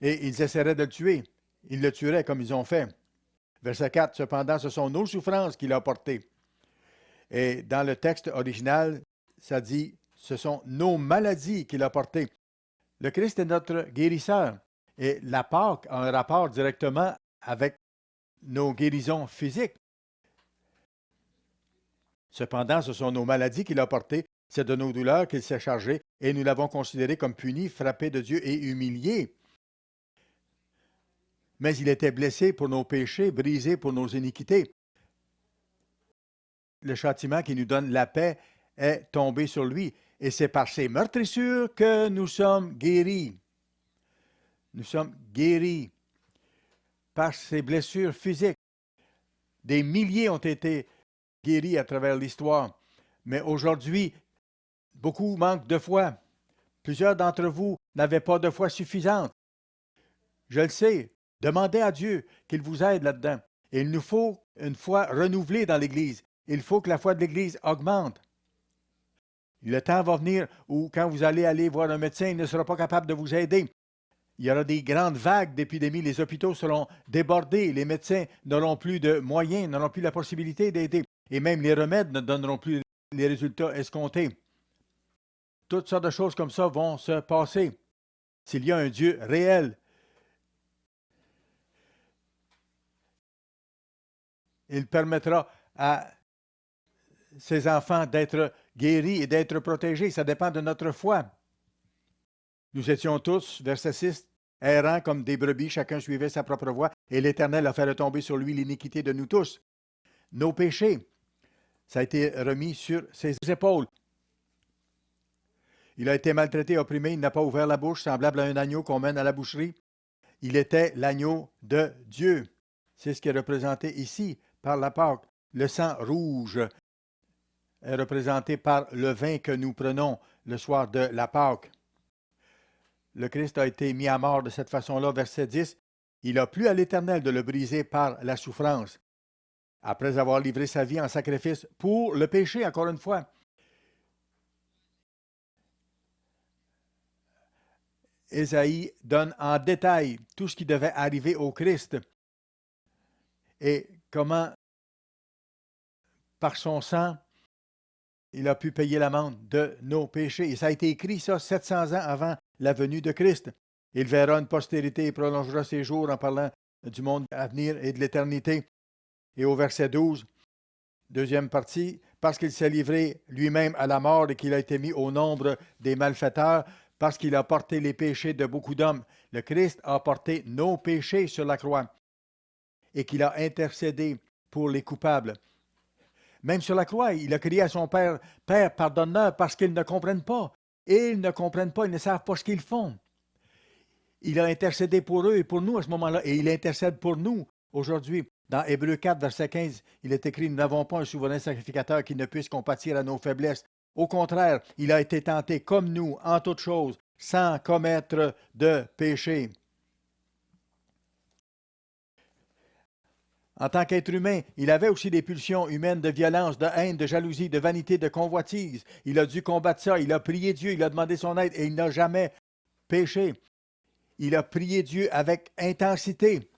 et ils essaieraient de le tuer. Ils le tueraient comme ils ont fait. Verset 4, « Cependant, ce sont nos souffrances qu'il a portées. » Et dans le texte original, ça dit « Ce sont nos maladies qu'il a portées. » Le Christ est notre guérisseur. Et la Pâque a un rapport directement avec nos guérisons physiques. Cependant, ce sont nos maladies qu'il a portées, c'est de nos douleurs qu'il s'est chargé, et nous l'avons considéré comme puni, frappé de Dieu et humilié. Mais il était blessé pour nos péchés, brisé pour nos iniquités. Le châtiment qui nous donne la paix est tombé sur lui, et c'est par ses meurtrissures que nous sommes guéris. Nous sommes guéris par ses blessures physiques. Des milliers ont été guéris à travers l'histoire. Mais aujourd'hui, beaucoup manquent de foi. Plusieurs d'entre vous n'avaient pas de foi suffisante. Je le sais. Demandez à Dieu qu'il vous aide là-dedans. Et il nous faut une foi renouvelée dans l'Église. Il faut que la foi de l'Église augmente. Le temps va venir où, quand vous allez aller voir un médecin, il ne sera pas capable de vous aider. Il y aura des grandes vagues d'épidémies. Les hôpitaux seront débordés. Les médecins n'auront plus de moyens, n'auront plus la possibilité d'aider. Et même les remèdes ne donneront plus les résultats escomptés. Toutes sortes de choses comme ça vont se passer. s'il y a un Dieu réel, il permettra à ses enfants d'être guéris et d'être protégés. Ça dépend de notre foi. Nous étions tous, verset 6, errants comme des brebis, chacun suivait sa propre voie, et l'Éternel a fait retomber sur lui l'iniquité de nous tous. Nos péchés, ça a été remis sur ses épaules. Il a été maltraité, opprimé, il n'a pas ouvert la bouche, semblable à un agneau qu'on mène à la boucherie. Il était l'agneau de Dieu. C'est ce qui est représenté ici par la Pâque. Le sang rouge est représenté par le vin que nous prenons le soir de la Pâque. Le Christ a été mis à mort de cette façon-là, verset 10. Il a plu à l'Éternel de le briser par la souffrance, après avoir livré sa vie en sacrifice pour le péché, encore une fois. Ésaïe donne en détail tout ce qui devait arriver au Christ et comment, par son sang, il a pu payer l'amende de nos péchés. Et ça a été écrit, ça, 700 ans avant la venue de Christ. Il verra une postérité et prolongera ses jours en parlant du monde à venir et de l'éternité. Et au verset 12, deuxième partie, parce qu'il s'est livré lui-même à la mort et qu'il a été mis au nombre des malfaiteurs, parce qu'il a porté les péchés de beaucoup d'hommes. Le Christ a porté nos péchés sur la croix et qu'il a intercédé pour les coupables. Même sur la croix, il a crié à son Père, « Père, pardonne-leur parce qu'ils ne comprennent pas. » Et ils ne comprennent pas, ils ne savent pas ce qu'ils font. Il a intercédé pour eux et pour nous à ce moment-là, et il intercède pour nous aujourd'hui. Dans Hébreux 4, verset 15, il est écrit, « Nous n'avons pas un souverain sacrificateur qui ne puisse compatir à nos faiblesses. Au contraire, il a été tenté comme nous, en toutes choses, sans commettre de péché. » En tant qu'être humain, il avait aussi des pulsions humaines de violence, de haine, de jalousie, de vanité, de convoitise. Il a dû combattre ça, il a prié Dieu, il a demandé son aide et il n'a jamais péché. Il a prié Dieu avec intensité.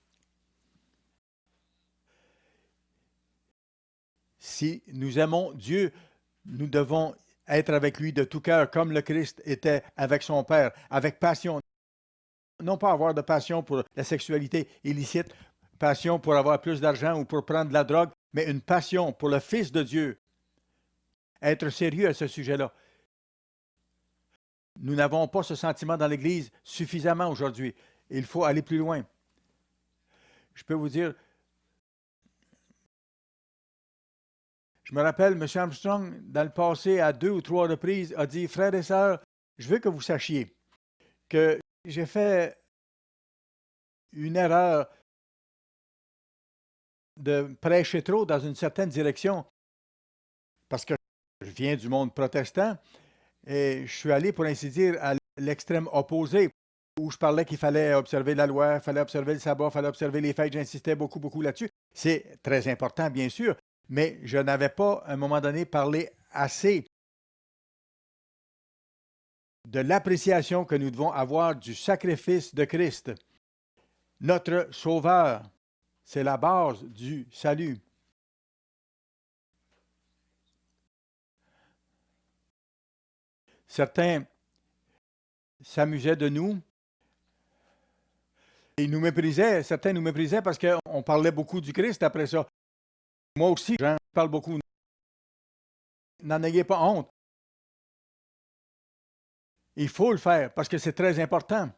Si nous aimons Dieu, nous devons être avec lui de tout cœur, comme le Christ était avec son Père, avec passion. Non pas avoir de passion pour la sexualité illicite, passion pour avoir plus d'argent ou pour prendre de la drogue, mais une passion pour le Fils de Dieu. Être sérieux à ce sujet-là. Nous n'avons pas ce sentiment dans l'Église suffisamment aujourd'hui. Il faut aller plus loin. Je peux vous dire, je me rappelle, M. Armstrong, dans le passé, à 2 ou 3 reprises, a dit, « Frères et sœurs, je veux que vous sachiez que j'ai fait une erreur de prêcher trop dans une certaine direction parce que je viens du monde protestant et je suis allé, pour ainsi dire, à l'extrême opposé où je parlais qu'il fallait observer la loi, il fallait observer le sabbat, il fallait observer les fêtes. J'insistais beaucoup là-dessus. C'est très important, bien sûr, mais je n'avais pas, à un moment donné, parlé assez de l'appréciation que nous devons avoir du sacrifice de Christ. Notre Sauveur, c'est la base du salut. Certains s'amusaient de nous. Ils nous méprisaient, certains nous méprisaient parce qu'on parlait beaucoup du Christ après ça. Moi aussi, j'en parle beaucoup. N'en ayez pas honte. Il faut le faire parce que c'est très important.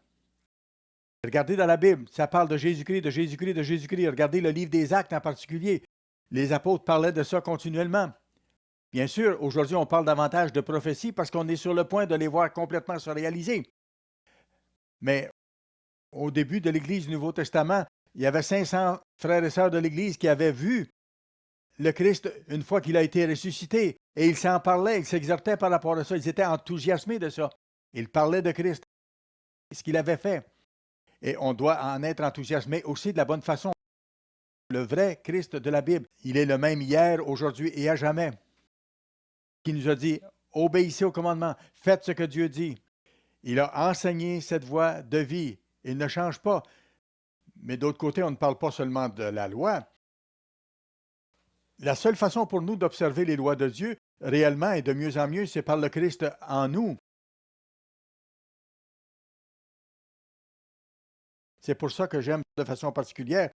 Regardez dans la Bible, ça parle de Jésus-Christ, de Jésus-Christ, de Jésus-Christ. Regardez le livre des Actes en particulier. Les apôtres parlaient de ça continuellement. Bien sûr, aujourd'hui, on parle davantage de prophétie parce qu'on est sur le point de les voir complètement se réaliser. Mais au début de l'Église du Nouveau Testament, il y avait 500 frères et sœurs de l'Église qui avaient vu le Christ une fois qu'il a été ressuscité. Et ils s'en parlaient, ils s'exhortaient par rapport à ça. Ils étaient enthousiasmés de ça. Ils parlaient de Christ, ce qu'il avait fait. Et on doit en être enthousiasmé aussi de la bonne façon. Le vrai Christ de la Bible, il est le même hier, aujourd'hui et à jamais. Qui nous a dit, obéissez au commandement, faites ce que Dieu dit. Il a enseigné cette voie de vie. Il ne change pas. Mais d'autre côté, on ne parle pas seulement de la loi. La seule façon pour nous d'observer les lois de Dieu, réellement et de mieux en mieux, c'est par le Christ en nous. C'est pour ça que j'aime de façon particulière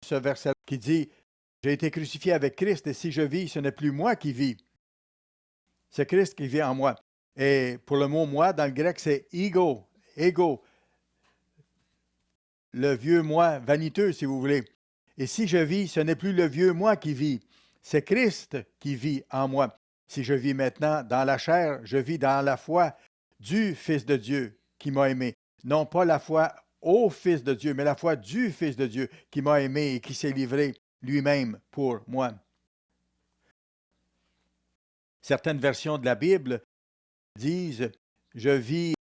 ce verset qui dit « J'ai été crucifié avec Christ et si je vis, ce n'est plus moi qui vis. C'est Christ qui vit en moi. » Et pour le mot « moi », dans le grec, c'est « ego ». Ego. Le vieux moi vaniteux, si vous voulez. Et si je vis, ce n'est plus le vieux moi qui vit. C'est Christ qui vit en moi. Si je vis maintenant dans la chair, je vis dans la foi du Fils de Dieu qui m'a aimé. Non pas la foi au Fils de Dieu, mais la foi du Fils de Dieu qui m'a aimé et qui s'est livré lui-même pour moi. Certaines versions de la Bible disent « Je vis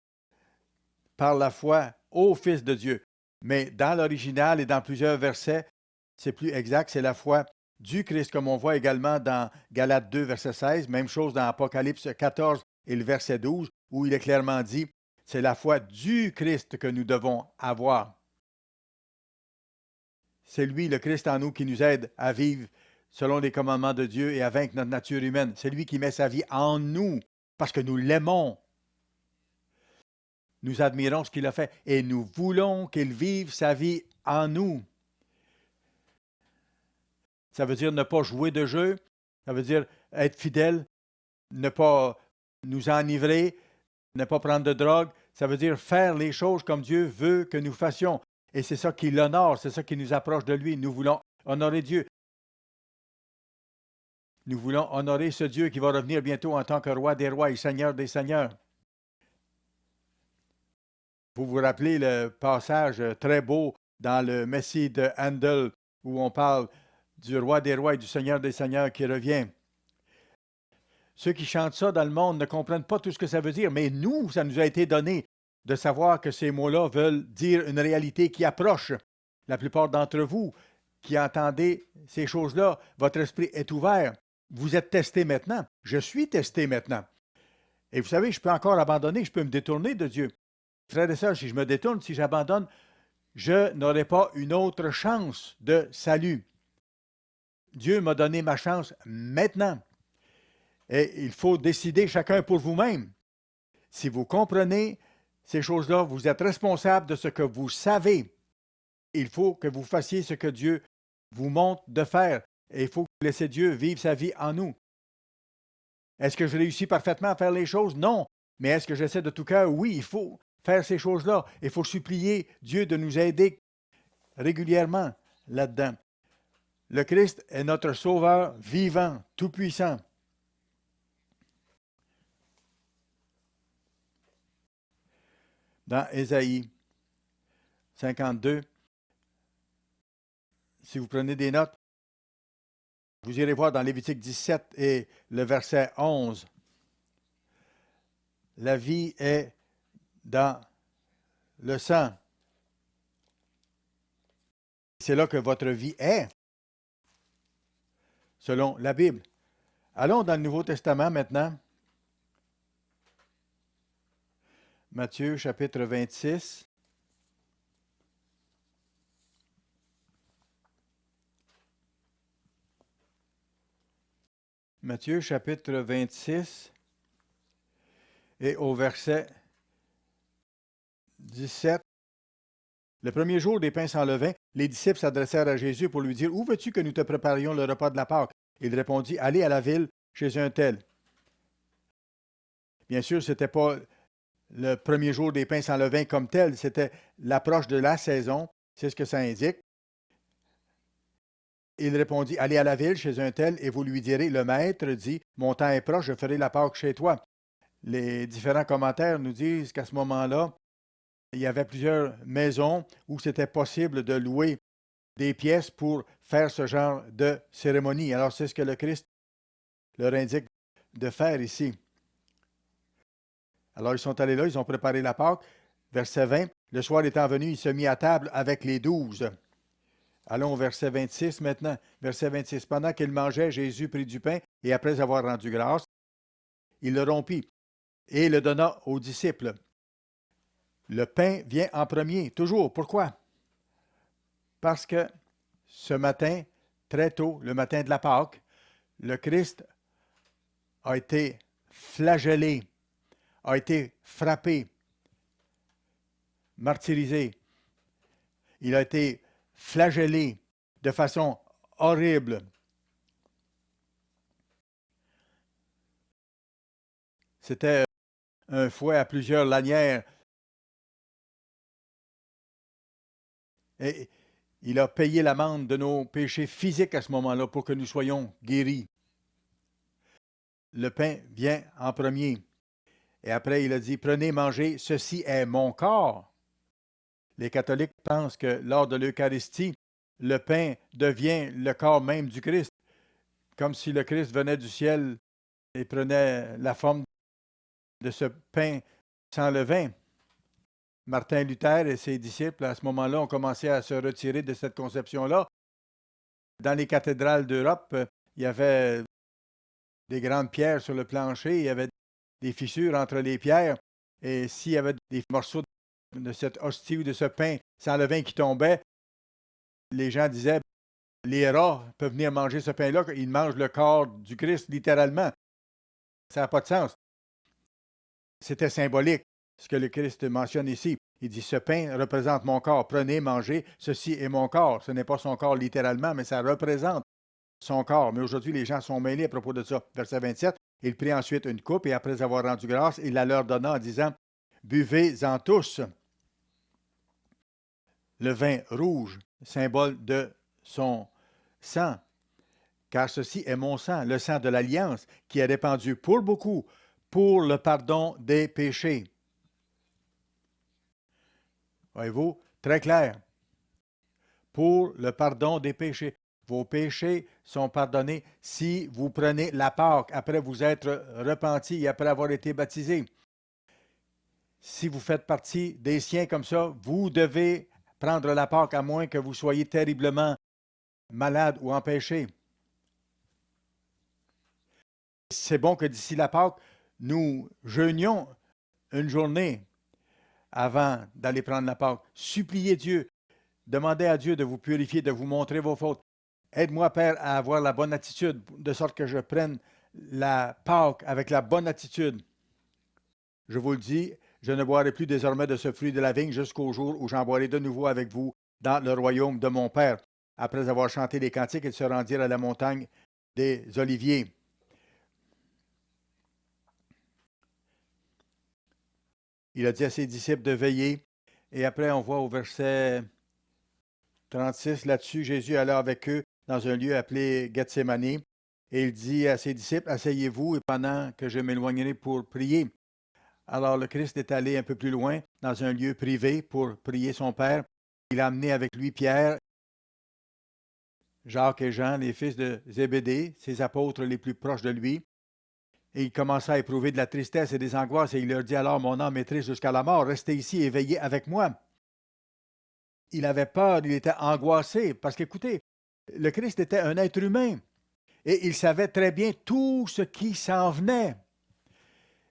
par la foi au Fils de Dieu ». Mais dans l'original et dans plusieurs versets, c'est plus exact, c'est la foi du Christ, comme on voit également dans Galates 2, verset 16, même chose dans Apocalypse 14 et le verset 12, où il est clairement dit, c'est la foi du Christ que nous devons avoir. C'est lui, le Christ en nous, qui nous aide à vivre selon les commandements de Dieu et à vaincre notre nature humaine. C'est lui qui met sa vie en nous, parce que nous l'aimons. Nous admirons ce qu'il a fait et nous voulons qu'il vive sa vie en nous. Ça veut dire ne pas jouer de jeu, ça veut dire être fidèle, ne pas nous enivrer, ne pas prendre de drogue. Ça veut dire faire les choses comme Dieu veut que nous fassions. Et c'est ça qui l'honore, c'est ça qui nous approche de lui. Nous voulons honorer Dieu. Nous voulons honorer ce Dieu qui va revenir bientôt en tant que roi des rois et seigneur des seigneurs. Vous vous rappelez le passage très beau dans le Messie de Handel où on parle du roi des rois et du seigneur des seigneurs qui revient. Ceux qui chantent ça dans le monde ne comprennent pas tout ce que ça veut dire, mais nous, ça nous a été donné de savoir que ces mots-là veulent dire une réalité qui approche. La plupart d'entre vous qui entendez ces choses-là, votre esprit est ouvert. Vous êtes testé maintenant. Je suis testé maintenant. Et vous savez, je peux encore abandonner, je peux me détourner de Dieu. Frères et sœurs, si je me détourne, si j'abandonne, je n'aurai pas une autre chance de salut. Dieu m'a donné ma chance maintenant. Et il faut décider chacun pour vous-même. Si vous comprenez ces choses-là, vous êtes responsable de ce que vous savez. Il faut que vous fassiez ce que Dieu vous montre de faire. Et il faut que vous laissiez Dieu vivre sa vie en nous. Est-ce que je réussis parfaitement à faire les choses? Non. Mais est-ce que j'essaie de tout cœur? Oui, il faut faire ces choses-là. Il faut supplier Dieu de nous aider régulièrement là-dedans. Le Christ est notre Sauveur vivant, tout-puissant. Dans Ésaïe 52, si vous prenez des notes, vous irez voir dans Lévitique 17 et le verset 11. La vie est dans le sang. C'est là que votre vie est, selon la Bible. Allons dans le Nouveau Testament maintenant. Matthieu chapitre 26. Matthieu chapitre 26 et au verset 17. Le premier jour des pains sans levain, les disciples s'adressèrent à Jésus pour lui dire « Où veux-tu que nous te préparions le repas de la Pâque ?» Il répondit « Allez à la ville chez un tel. » Bien sûr, ce n'était pas le premier jour des pains sans levain comme tel, c'était l'approche de la saison, c'est ce que ça indique. Il répondit, allez à la ville chez un tel et vous lui direz, le maître dit, mon temps est proche, je ferai la Pâque chez toi. Les différents commentaires nous disent qu'à ce moment-là, il y avait plusieurs maisons où c'était possible de louer des pièces pour faire ce genre de cérémonie. Alors c'est ce que le Christ leur indique de faire ici. Alors ils sont allés là, ils ont préparé la Pâque. Verset 20, le soir étant venu, il se mit à table avec les 12. Allons au verset 26 maintenant. Verset 26. Pendant qu'il mangeait, Jésus prit du pain et après avoir rendu grâce, il le rompit et le donna aux disciples. Le pain vient en premier, toujours. Pourquoi? Parce que ce matin, très tôt, le matin de la Pâque, le Christ a été flagellé, a été frappé, martyrisé. Il a été flagellé de façon horrible. C'était un fouet à plusieurs lanières. Et il a payé l'amende de nos péchés physiques à ce moment-là pour que nous soyons guéris. Le pain vient en premier. Et après, il a dit, prenez, mangez, ceci est mon corps. Les catholiques pensent que lors de l'Eucharistie, le pain devient le corps même du Christ, comme si le Christ venait du ciel et prenait la forme de ce pain sans levain. Martin Luther et ses disciples, à ce moment-là, ont commencé à se retirer de cette conception-là. Dans les cathédrales d'Europe, il y avait des grandes pierres sur le plancher, il y avait des fissures entre les pierres, et s'il y avait des morceaux de cette hostie ou de ce pain sans levain qui tombait, les gens disaient, les rats peuvent venir manger ce pain-là, ils mangent le corps du Christ littéralement. Ça n'a pas de sens. C'était symbolique, ce que le Christ mentionne ici. Il dit, ce pain représente mon corps, prenez, mangez, ceci est mon corps. Ce n'est pas son corps littéralement, mais ça représente son corps. Mais aujourd'hui, les gens sont mêlés à propos de ça. Verset 27, il prit ensuite une coupe et après avoir rendu grâce, il la leur donna en disant, buvez-en tous. Le vin rouge, symbole de son sang, car ceci est mon sang, le sang de l'alliance, qui est répandu pour beaucoup, pour le pardon des péchés. Voyez-vous, très clair. Pour le pardon des péchés. Vos péchés sont pardonnés si vous prenez la Pâque après vous être repenti et après avoir été baptisé. Si vous faites partie des siens comme ça, vous devez prendre la Pâque à moins que vous soyez terriblement malade ou empêché. C'est bon que d'ici la Pâque, nous jeûnions une journée avant d'aller prendre la Pâque. Suppliez Dieu, demandez à Dieu de vous purifier, de vous montrer vos fautes. Aide-moi, Père, à avoir la bonne attitude, de sorte que je prenne la Pâque avec la bonne attitude. Je vous le dis, je ne boirai plus désormais de ce fruit de la vigne jusqu'au jour où j'en boirai de nouveau avec vous dans le royaume de mon Père. Après avoir chanté les cantiques, ils se rendirent à la montagne des Oliviers. Il a dit à ses disciples de veiller. Et après, on voit au verset 36, là-dessus, Jésus alla avec eux dans un lieu appelé Gethsémane. Et il dit à ses disciples, asseyez-vous et pendant que je m'éloignerai pour prier. Alors le Christ est allé un peu plus loin, dans un lieu privé, pour prier son Père. Il a amené avec lui Pierre, Jacques et Jean, les fils de Zébédée, ses apôtres les plus proches de lui. Et il commença à éprouver de la tristesse et des angoisses, et il leur dit alors, mon âme est triste jusqu'à la mort, restez ici et veillez avec moi. Il avait peur, il était angoissé, parce qu'écoutez, le Christ était un être humain, et il savait très bien tout ce qui s'en venait.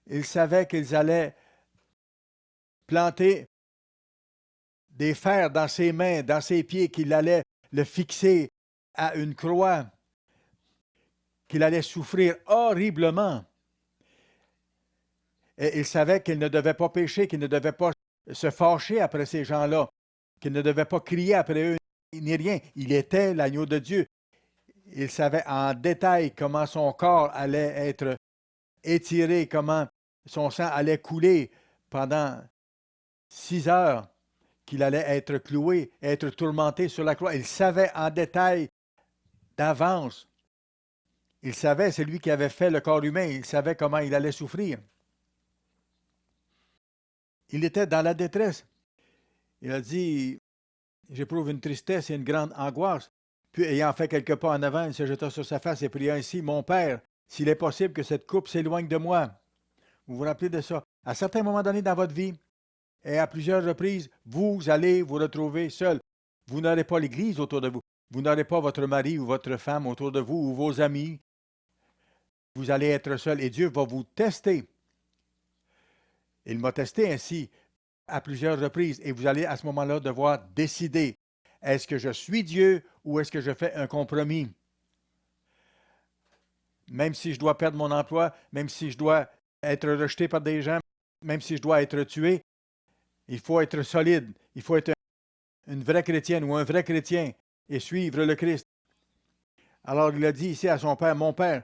Il savait qu'ils allaient planter des fers dans ses mains, dans ses pieds, qu'il allait le fixer à une croix, qu'il allait souffrir horriblement. Et il savait qu'il ne devait pas pécher, qu'il ne devait pas se fâcher après ces gens-là, qu'il ne devait pas crier après eux, ni rien. Il était l'agneau de Dieu. Il savait en détail comment son corps allait être étiré, comment son sang allait couler pendant 6 heures, qu'il allait être cloué, être tourmenté sur la croix. Il savait en détail d'avance. Il savait, c'est lui qui avait fait le corps humain, il savait comment il allait souffrir. Il était dans la détresse. Il a dit, j'éprouve une tristesse et une grande angoisse. Puis, ayant fait quelques pas en avant, il se jeta sur sa face et pria ainsi, mon Père, s'il est possible que cette coupe s'éloigne de moi. Vous vous rappelez de ça? À certains moments donnés dans votre vie, et à plusieurs reprises, vous allez vous retrouver seul. Vous n'aurez pas l'Église autour de vous. Vous n'aurez pas votre mari ou votre femme autour de vous ou vos amis. Vous allez être seul et Dieu va vous tester. Il m'a testé ainsi à plusieurs reprises et vous allez à ce moment-là devoir décider, est-ce que je suis Dieu ou est-ce que je fais un compromis? Même si je dois perdre mon emploi, même si je dois être rejeté par des gens, même si je dois être tué, il faut être solide, il faut être une vraie chrétienne ou un vrai chrétien et suivre le Christ. Alors il a dit ici à son père, mon père,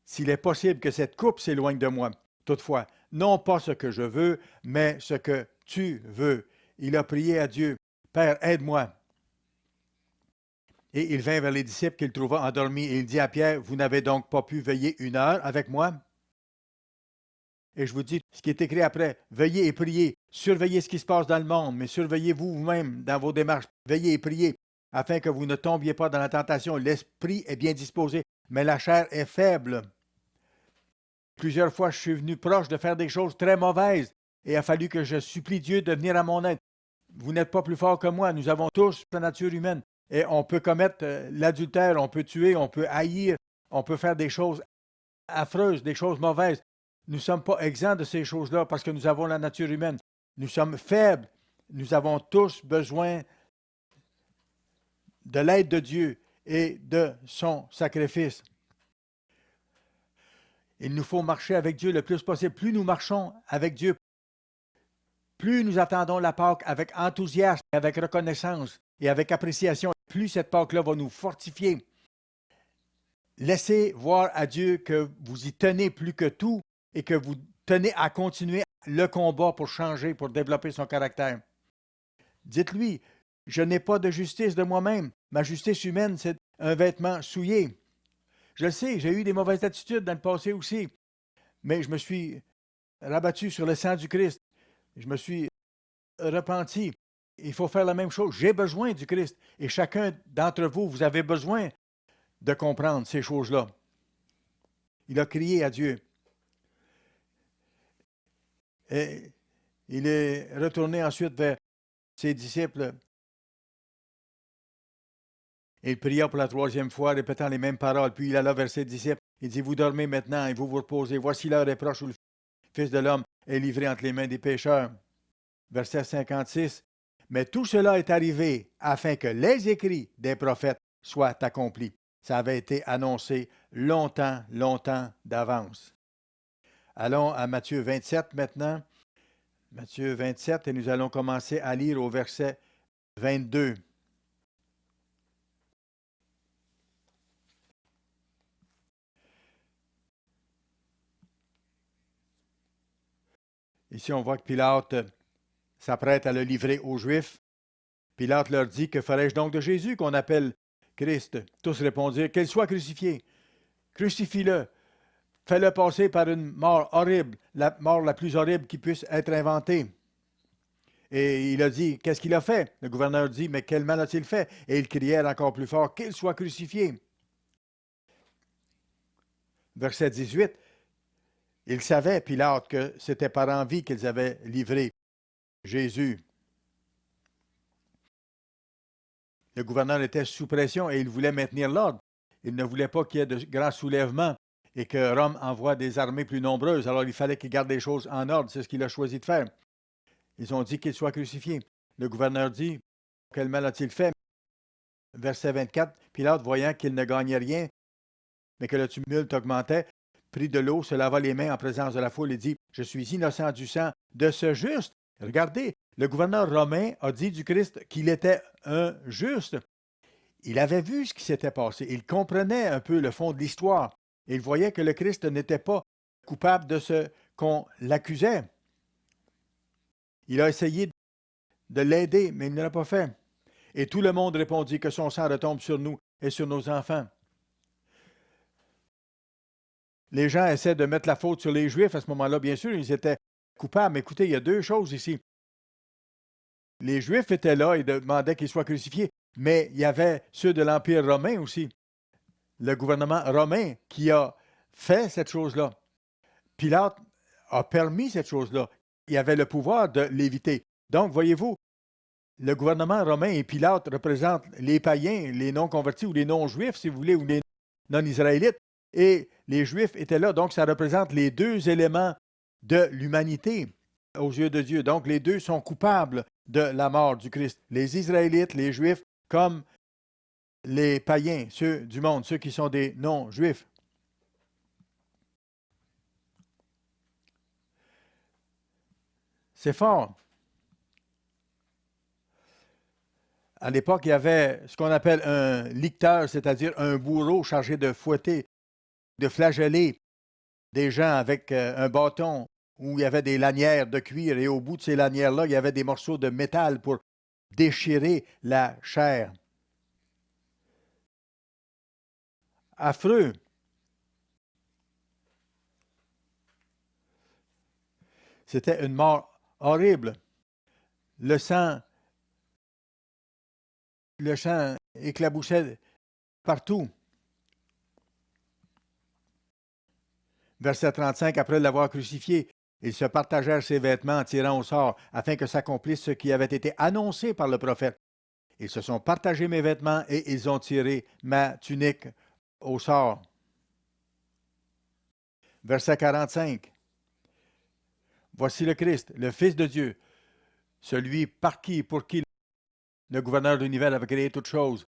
s'il est possible que cette coupe s'éloigne de moi, toutefois, non pas ce que je veux, mais ce que tu veux. Il a prié à Dieu, Père, aide-moi. Et il vint vers les disciples qu'il trouva endormis et il dit à Pierre, vous n'avez donc pas pu veiller 1 heure avec moi? Et je vous dis ce qui est écrit après, veillez et priez, surveillez ce qui se passe dans le monde, mais surveillez-vous vous-même dans vos démarches, veillez et priez, afin que vous ne tombiez pas dans la tentation. L'esprit est bien disposé, mais la chair est faible. Plusieurs fois, je suis venu proche de faire des choses très mauvaises et il a fallu que je supplie Dieu de venir à mon aide. Vous n'êtes pas plus fort que moi, nous avons tous la nature humaine et on peut commettre l'adultère, on peut tuer, on peut haïr, on peut faire des choses affreuses, des choses mauvaises. Nous ne sommes pas exempts de ces choses-là parce que nous avons la nature humaine. Nous sommes faibles. Nous avons tous besoin de l'aide de Dieu et de son sacrifice. Il nous faut marcher avec Dieu le plus possible. Plus nous marchons avec Dieu, plus nous attendons la Pâque avec enthousiasme, avec reconnaissance et avec appréciation, plus cette Pâque-là va nous fortifier. Laissez voir à Dieu que vous y tenez plus que tout et que vous tenez à continuer le combat pour changer, pour développer son caractère. Dites-lui, je n'ai pas de justice de moi-même. Ma justice humaine, c'est un vêtement souillé. Je le sais, j'ai eu des mauvaises attitudes dans le passé aussi, mais je me suis rabattu sur le sang du Christ. Je me suis repenti. Il faut faire la même chose. J'ai besoin du Christ. Et chacun d'entre vous, vous avez besoin de comprendre ces choses-là. Il a crié à Dieu. Et il est retourné ensuite vers ses disciples. Et il pria pour la 3e fois, répétant les mêmes paroles. Puis il alla vers ses disciples. Il dit, vous dormez maintenant et vous vous reposez. Voici l'heure est proche où le Fils de l'homme est livré entre les mains des pécheurs. Verset 56. Mais tout cela est arrivé afin que les écrits des prophètes soient accomplis. Ça avait été annoncé longtemps, longtemps d'avance. Allons à Matthieu 27 maintenant. Matthieu 27 et nous allons commencer à lire au verset 22. Ici, on voit que Pilate s'apprête à le livrer aux Juifs. Pilate leur dit, que ferai-je donc de Jésus qu'on appelle Christ? Tous répondirent, qu'il soit crucifié. Crucifie-le. Fais-le passer par une mort horrible, la mort la plus horrible qui puisse être inventée. Et il a dit, qu'est-ce qu'il a fait? Le gouverneur dit, mais quel mal a-t-il fait? Et ils crièrent encore plus fort, qu'il soit crucifié. Verset 18. Il savait, Pilate, que c'était par envie qu'ils avaient livré Jésus. Le gouverneur était sous pression et il voulait maintenir l'ordre. Il ne voulait pas qu'il y ait de grands soulèvements et que Rome envoie des armées plus nombreuses. Alors il fallait qu'il garde les choses en ordre. C'est ce qu'il a choisi de faire. Ils ont dit qu'il soit crucifié. Le gouverneur dit, quel mal a-t-il fait? Verset 24, Pilate, voyant qu'il ne gagnait rien, mais que le tumulte augmentait, prit de l'eau, se lava les mains en présence de la foule et dit, je suis innocent du sang de ce juste. Regardez, le gouverneur romain a dit du Christ qu'il était un juste. Il avait vu ce qui s'était passé. Il comprenait un peu le fond de l'histoire. Il voyait que le Christ n'était pas coupable de ce qu'on l'accusait. Il a essayé de l'aider, mais il ne l'a pas fait. Et tout le monde répondit que son sang retombe sur nous et sur nos enfants. Les gens essaient de mettre la faute sur les Juifs à ce moment-là. Bien sûr, ils étaient coupables. Mais écoutez, il y a deux choses ici. Les Juifs étaient là et demandaient qu'ils soient crucifiés. Mais il y avait ceux de l'Empire romain aussi. Le gouvernement romain qui a fait cette chose-là. Pilate a permis cette chose-là. Il avait le pouvoir de l'éviter. Donc, voyez-vous, le gouvernement romain et Pilate représentent les païens, les non-convertis ou les non-juifs, si vous voulez, ou les non-israélites. Et les Juifs étaient là. Donc, ça représente les deux éléments de l'humanité aux yeux de Dieu. Donc, les deux sont coupables de la mort du Christ. Les Israélites, les Juifs, comme les païens, ceux du monde, ceux qui sont des non-juifs. C'est fort. À l'époque, il y avait ce qu'on appelle un licteur, c'est-à-dire un bourreau chargé de fouetter, de flageller des gens avec un bâton où il y avait des lanières de cuir et au bout de ces lanières-là, il y avait des morceaux de métal pour déchirer la chair. Affreux. C'était une mort horrible. Le sang éclaboussait partout. Verset 35, après l'avoir crucifié, ils se partagèrent ses vêtements en tirant au sort, afin que s'accomplisse ce qui avait été annoncé par le prophète. Ils se sont partagés mes vêtements et ils ont tiré ma tunique au sort. Verset 45. Voici le Christ, le Fils de Dieu, celui pour qui le gouverneur de l'univers avait créé toutes choses.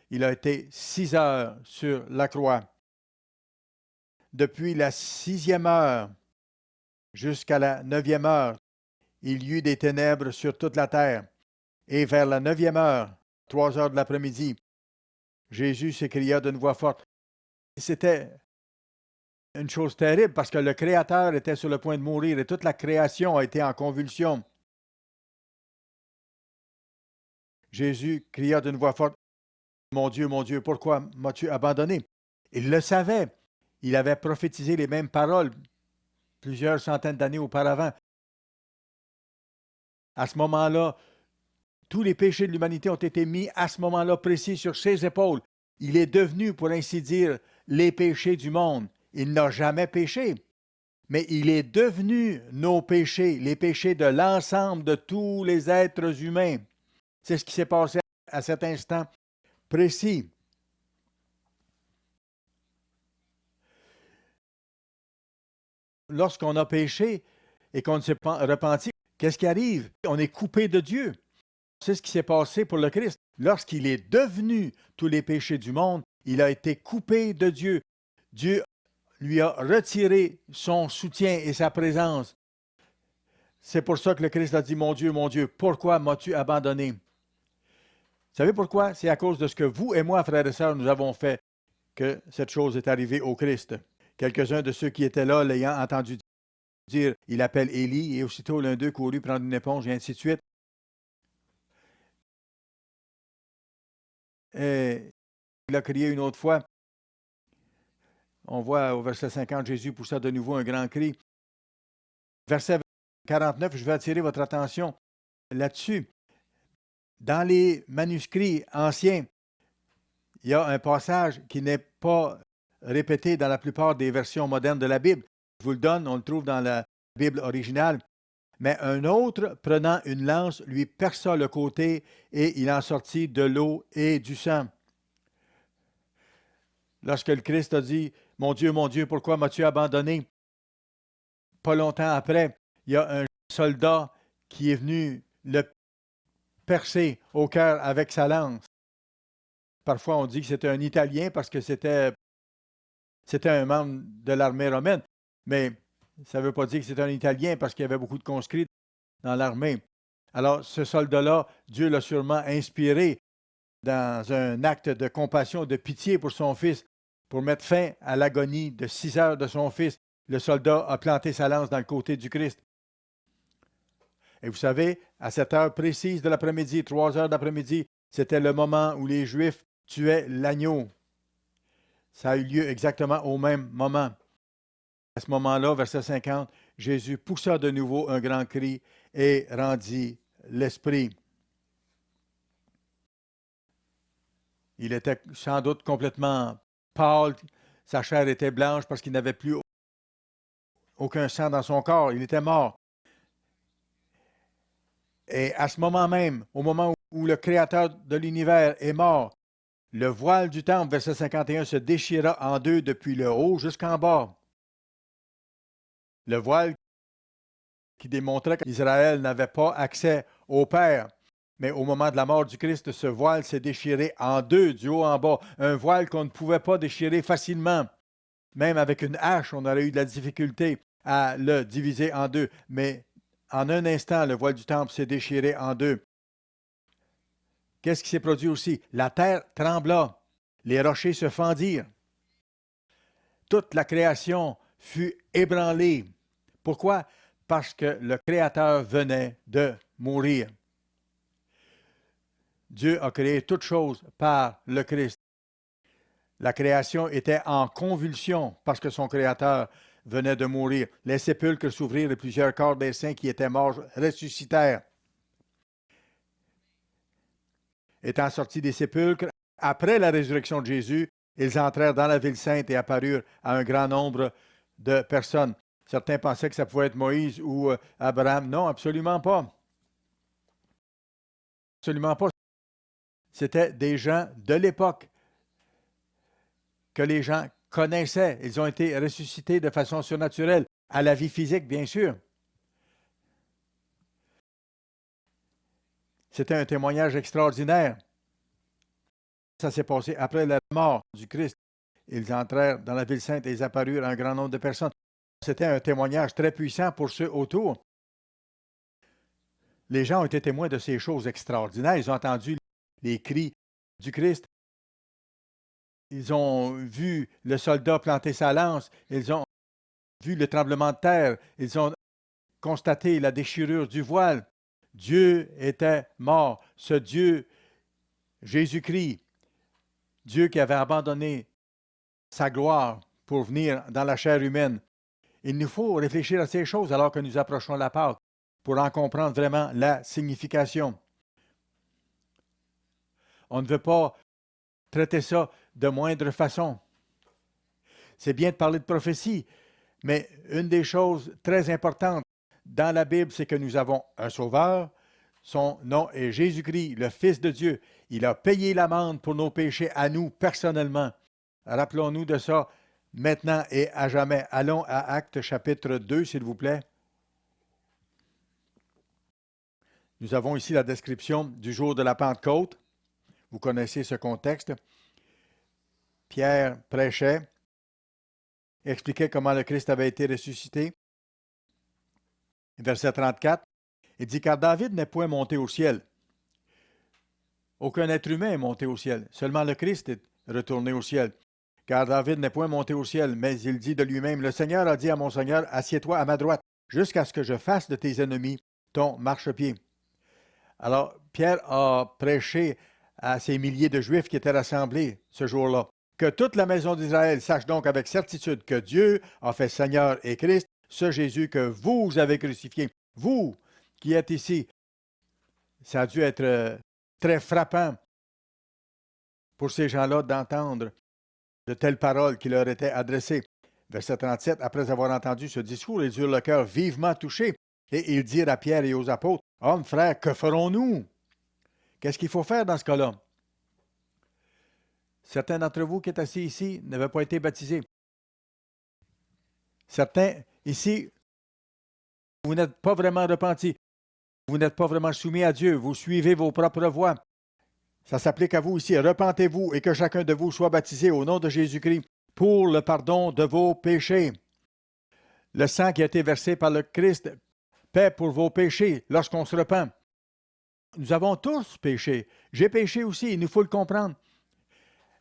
Il a été 6 heures sur la croix. Depuis la 6e heure jusqu'à la 9e heure, il y eut des ténèbres sur toute la terre. Et vers la 9e heure, 3 heures de l'après-midi, Jésus s'écria d'une voix forte. C'était une chose terrible parce que le Créateur était sur le point de mourir et toute la création a été en convulsion. Jésus cria d'une voix forte, mon Dieu, pourquoi m'as-tu abandonné? Il le savait. Il avait prophétisé les mêmes paroles plusieurs centaines d'années auparavant. À ce moment-là, tous les péchés de l'humanité ont été mis à ce moment-là précis sur ses épaules. Il est devenu, pour ainsi dire, les péchés du monde. Il n'a jamais péché, mais il est devenu nos péchés, les péchés de l'ensemble de tous les êtres humains. C'est ce qui s'est passé à cet instant précis. Lorsqu'on a péché et qu'on ne s'est pas repenti, qu'est-ce qui arrive? On est coupé de Dieu. C'est ce qui s'est passé pour le Christ. Lorsqu'il est devenu tous les péchés du monde, il a été coupé de Dieu. Dieu lui a retiré son soutien et sa présence. C'est pour ça que le Christ a dit, mon Dieu, pourquoi m'as-tu abandonné? Vous savez pourquoi? C'est à cause de ce que vous et moi, frères et sœurs, nous avons fait que cette chose est arrivée au Christ. Quelques-uns de ceux qui étaient là, l'ayant entendu dire, il appelle Élie, et aussitôt l'un d'eux courut prendre une éponge, et ainsi de suite. Et il a crié une autre fois. On voit au verset 50, Jésus poussa de nouveau un grand cri. Verset 49, je vais attirer votre attention là-dessus. Dans les manuscrits anciens, il y a un passage qui n'est pas répété dans la plupart des versions modernes de la Bible. Je vous le donne, on le trouve dans la Bible originale. Mais un autre, prenant une lance, lui perça le côté et il en sortit de l'eau et du sang. Lorsque le Christ a dit, mon Dieu, pourquoi m'as-tu abandonné? Pas longtemps après, il y a un soldat qui est venu le percer au cœur avec sa lance. Parfois, on dit que c'était un Italien parce que c'était un membre de l'armée romaine, mais ça ne veut pas dire que c'était un Italien parce qu'il y avait beaucoup de conscrits dans l'armée. Alors, ce soldat-là, Dieu l'a sûrement inspiré dans un acte de compassion, de pitié pour son fils, pour mettre fin à l'agonie de 6 heures de son fils. Le soldat a planté sa lance dans le côté du Christ. Et vous savez, à cette heure précise de l'après-midi, 3 heures d'après-midi, c'était le moment où les Juifs tuaient l'agneau. Ça a eu lieu exactement au même moment. À ce moment-là, verset 50, Jésus poussa de nouveau un grand cri et rendit l'esprit. Il était sans doute complètement pâle, sa chair était blanche parce qu'il n'avait plus aucun sang dans son corps, il était mort. Et à ce moment même, au moment où le Créateur de l'univers est mort, le voile du temple, verset 51, se déchira en deux depuis le haut jusqu'en bas. Le voile qui démontrait qu'Israël n'avait pas accès au Père. Mais au moment de la mort du Christ, ce voile s'est déchiré en deux, du haut en bas. Un voile qu'on ne pouvait pas déchirer facilement. Même avec une hache, on aurait eu de la difficulté à le diviser en deux. Mais en un instant, le voile du temple s'est déchiré en deux. qu'est-ce qui s'est produit aussi? La terre trembla, les rochers se fendirent. Toute la création fut ébranlée. Pourquoi? Parce que le Créateur venait de mourir. Dieu a créé toutes choses par le Christ. La création était en convulsion parce que son Créateur venait de mourir. Les sépulcres s'ouvrirent et plusieurs corps des saints qui étaient morts ressuscitèrent. Étant sortis des sépulcres, après la résurrection de Jésus, ils entrèrent dans la ville sainte et apparurent à un grand nombre de personnes. Certains pensaient que ça pouvait être Moïse ou Abraham. Non, absolument pas. Absolument pas. C'était des gens de l'époque que les gens connaissaient. Ils ont été ressuscités de façon surnaturelle, à la vie physique, bien sûr. C'était un témoignage extraordinaire. Ça s'est passé après la mort du Christ. Ils entrèrent dans la ville sainte et ils apparurent à un grand nombre de personnes. C'était un témoignage très puissant pour ceux autour. Les gens ont été témoins de ces choses extraordinaires. Ils ont entendu les cris du Christ. Ils ont vu le soldat planter sa lance. Ils ont vu le tremblement de terre. Ils ont constaté la déchirure du voile. Dieu était mort. Ce Dieu, Jésus-Christ, Dieu qui avait abandonné sa gloire pour venir dans la chair humaine. Il nous faut réfléchir à ces choses alors que nous approchons la Pâque pour en comprendre vraiment la signification. On ne veut pas traiter ça de moindre façon. C'est bien de parler de prophétie, mais une des choses très importantes dans la Bible, c'est que nous avons un Sauveur. Son nom est Jésus-Christ, le Fils de Dieu. Il a payé l'amende pour nos péchés à nous personnellement. Rappelons-nous de ça maintenant et à jamais. Allons à Actes chapitre 2, s'il vous plaît. Nous avons ici la description du jour de la Pentecôte. Vous connaissez ce contexte. Pierre prêchait, expliquait comment le Christ avait été ressuscité. Verset 34, il dit « Car David n'est point monté au ciel. Aucun être humain est monté au ciel. Seulement le Christ est retourné au ciel. Car David n'est point monté au ciel, mais il dit de lui-même, le Seigneur a dit à mon Seigneur, assieds-toi à ma droite, jusqu'à ce que je fasse de tes ennemis ton marchepied. » Alors, Pierre a prêché à ces milliers de Juifs qui étaient rassemblés ce jour-là. Que toute la maison d'Israël sache donc avec certitude que Dieu a fait Seigneur et Christ, ce Jésus que vous avez crucifié. Vous qui êtes ici, ça a dû être très frappant pour ces gens-là d'entendre de telles paroles qui leur étaient adressées. Verset 37, après avoir entendu ce discours, ils eurent le cœur vivement touché et ils dirent à Pierre et aux apôtres, « Hommes, frères, que ferons-nous? » Qu'est-ce qu'il faut faire dans ce cas-là? Certains d'entre vous qui êtes assis ici n'avaient pas été baptisés. Certains ici, vous n'êtes pas vraiment repentis. Vous n'êtes pas vraiment soumis à Dieu. Vous suivez vos propres voies. Ça s'applique à vous ici. Repentez-vous et que chacun de vous soit baptisé au nom de Jésus-Christ pour le pardon de vos péchés. Le sang qui a été versé par le Christ paie pour vos péchés lorsqu'on se repent. Nous avons tous péché. J'ai péché aussi, il nous faut le comprendre.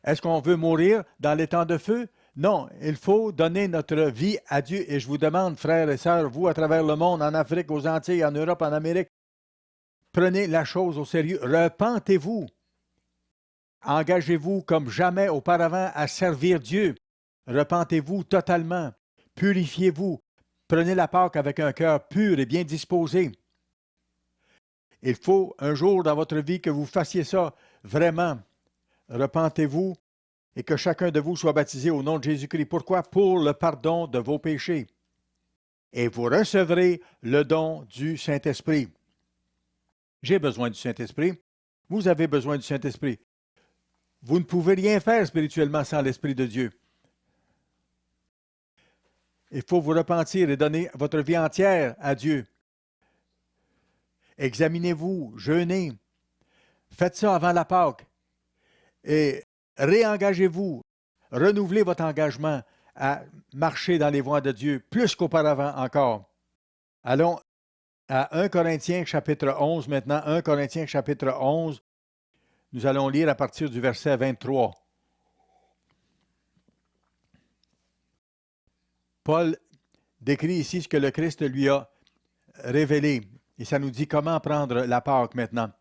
Est-ce qu'on veut mourir dans les temps de feu? Non, il faut donner notre vie à Dieu. Et je vous demande, frères et sœurs, vous à travers le monde, en Afrique, aux Antilles, en Europe, en Amérique, prenez la chose au sérieux. Repentez-vous. Engagez-vous comme jamais auparavant à servir Dieu. Repentez-vous totalement. Purifiez-vous. Prenez la Pâque avec un cœur pur et bien disposé. Il faut un jour dans votre vie que vous fassiez ça vraiment. Repentez-vous et que chacun de vous soit baptisé au nom de Jésus-Christ. Pourquoi? Pour le pardon de vos péchés. Et vous recevrez le don du Saint-Esprit. J'ai besoin du Saint-Esprit. Vous avez besoin du Saint-Esprit. Vous ne pouvez rien faire spirituellement sans l'Esprit de Dieu. Il faut vous repentir et donner votre vie entière à Dieu. Examinez-vous, jeûnez. Faites ça avant la Pâque. Et réengagez-vous. Renouvelez votre engagement à marcher dans les voies de Dieu plus qu'auparavant encore. Allons à 1 Corinthiens chapitre 11 maintenant. 1 Corinthiens chapitre 11, Nous allons lire à partir du verset 23. Paul décrit ici ce que le Christ lui a révélé. Et ça nous dit comment prendre la Pâque maintenant.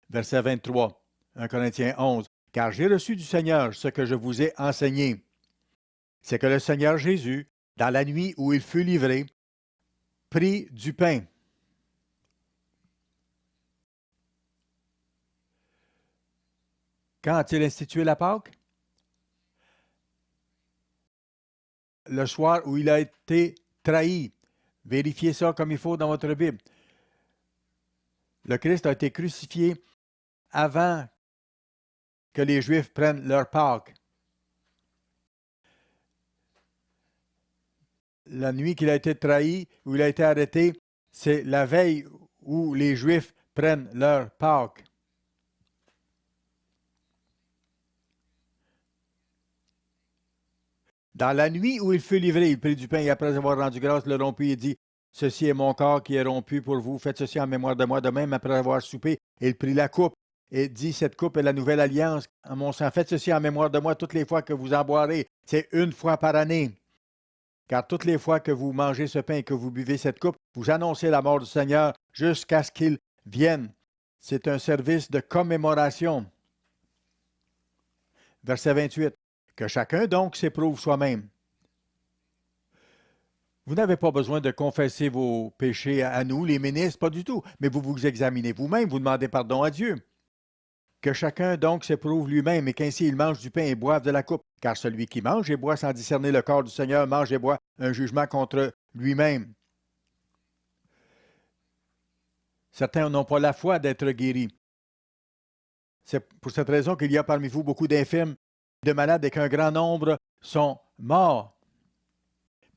Verset 23, 1 Corinthiens 11. « Car j'ai reçu du Seigneur ce que je vous ai enseigné. C'est que le Seigneur Jésus, dans la nuit où il fut livré, prit du pain. Quand a-t-il institué la Pâque? Le soir où il a été trahi. Vérifiez ça comme il faut dans votre Bible. Le Christ a été crucifié avant que les Juifs prennent leur Pâque. La nuit qu'il a été trahi, où il a été arrêté, c'est la veille où les Juifs prennent leur Pâque. Dans la nuit où il fut livré, il prit du pain et après avoir rendu grâce, le rompit et dit, « Ceci est mon corps qui est rompu pour vous. Faites ceci en mémoire de moi. » De même, après avoir soupé, il prit la coupe et dit, « Cette coupe est la nouvelle alliance en mon sang. Faites ceci en mémoire de moi toutes les fois que vous en boirez. » C'est une fois par année. Car toutes les fois que vous mangez ce pain et que vous buvez cette coupe, vous annoncez la mort du Seigneur jusqu'à ce qu'il vienne. C'est un service de commémoration. Verset 28. Que chacun donc s'éprouve soi-même. Vous n'avez pas besoin de confesser vos péchés à nous, les ministres, pas du tout, mais vous vous examinez vous-même, vous demandez pardon à Dieu. Que chacun donc s'éprouve lui-même et qu'ainsi il mange du pain et boive de la coupe. Car celui qui mange et boit sans discerner le corps du Seigneur mange et boit un jugement contre lui-même. Certains n'ont pas la foi d'être guéris. C'est pour cette raison qu'il y a parmi vous beaucoup d'infirmes, de malades et qu'un grand nombre sont morts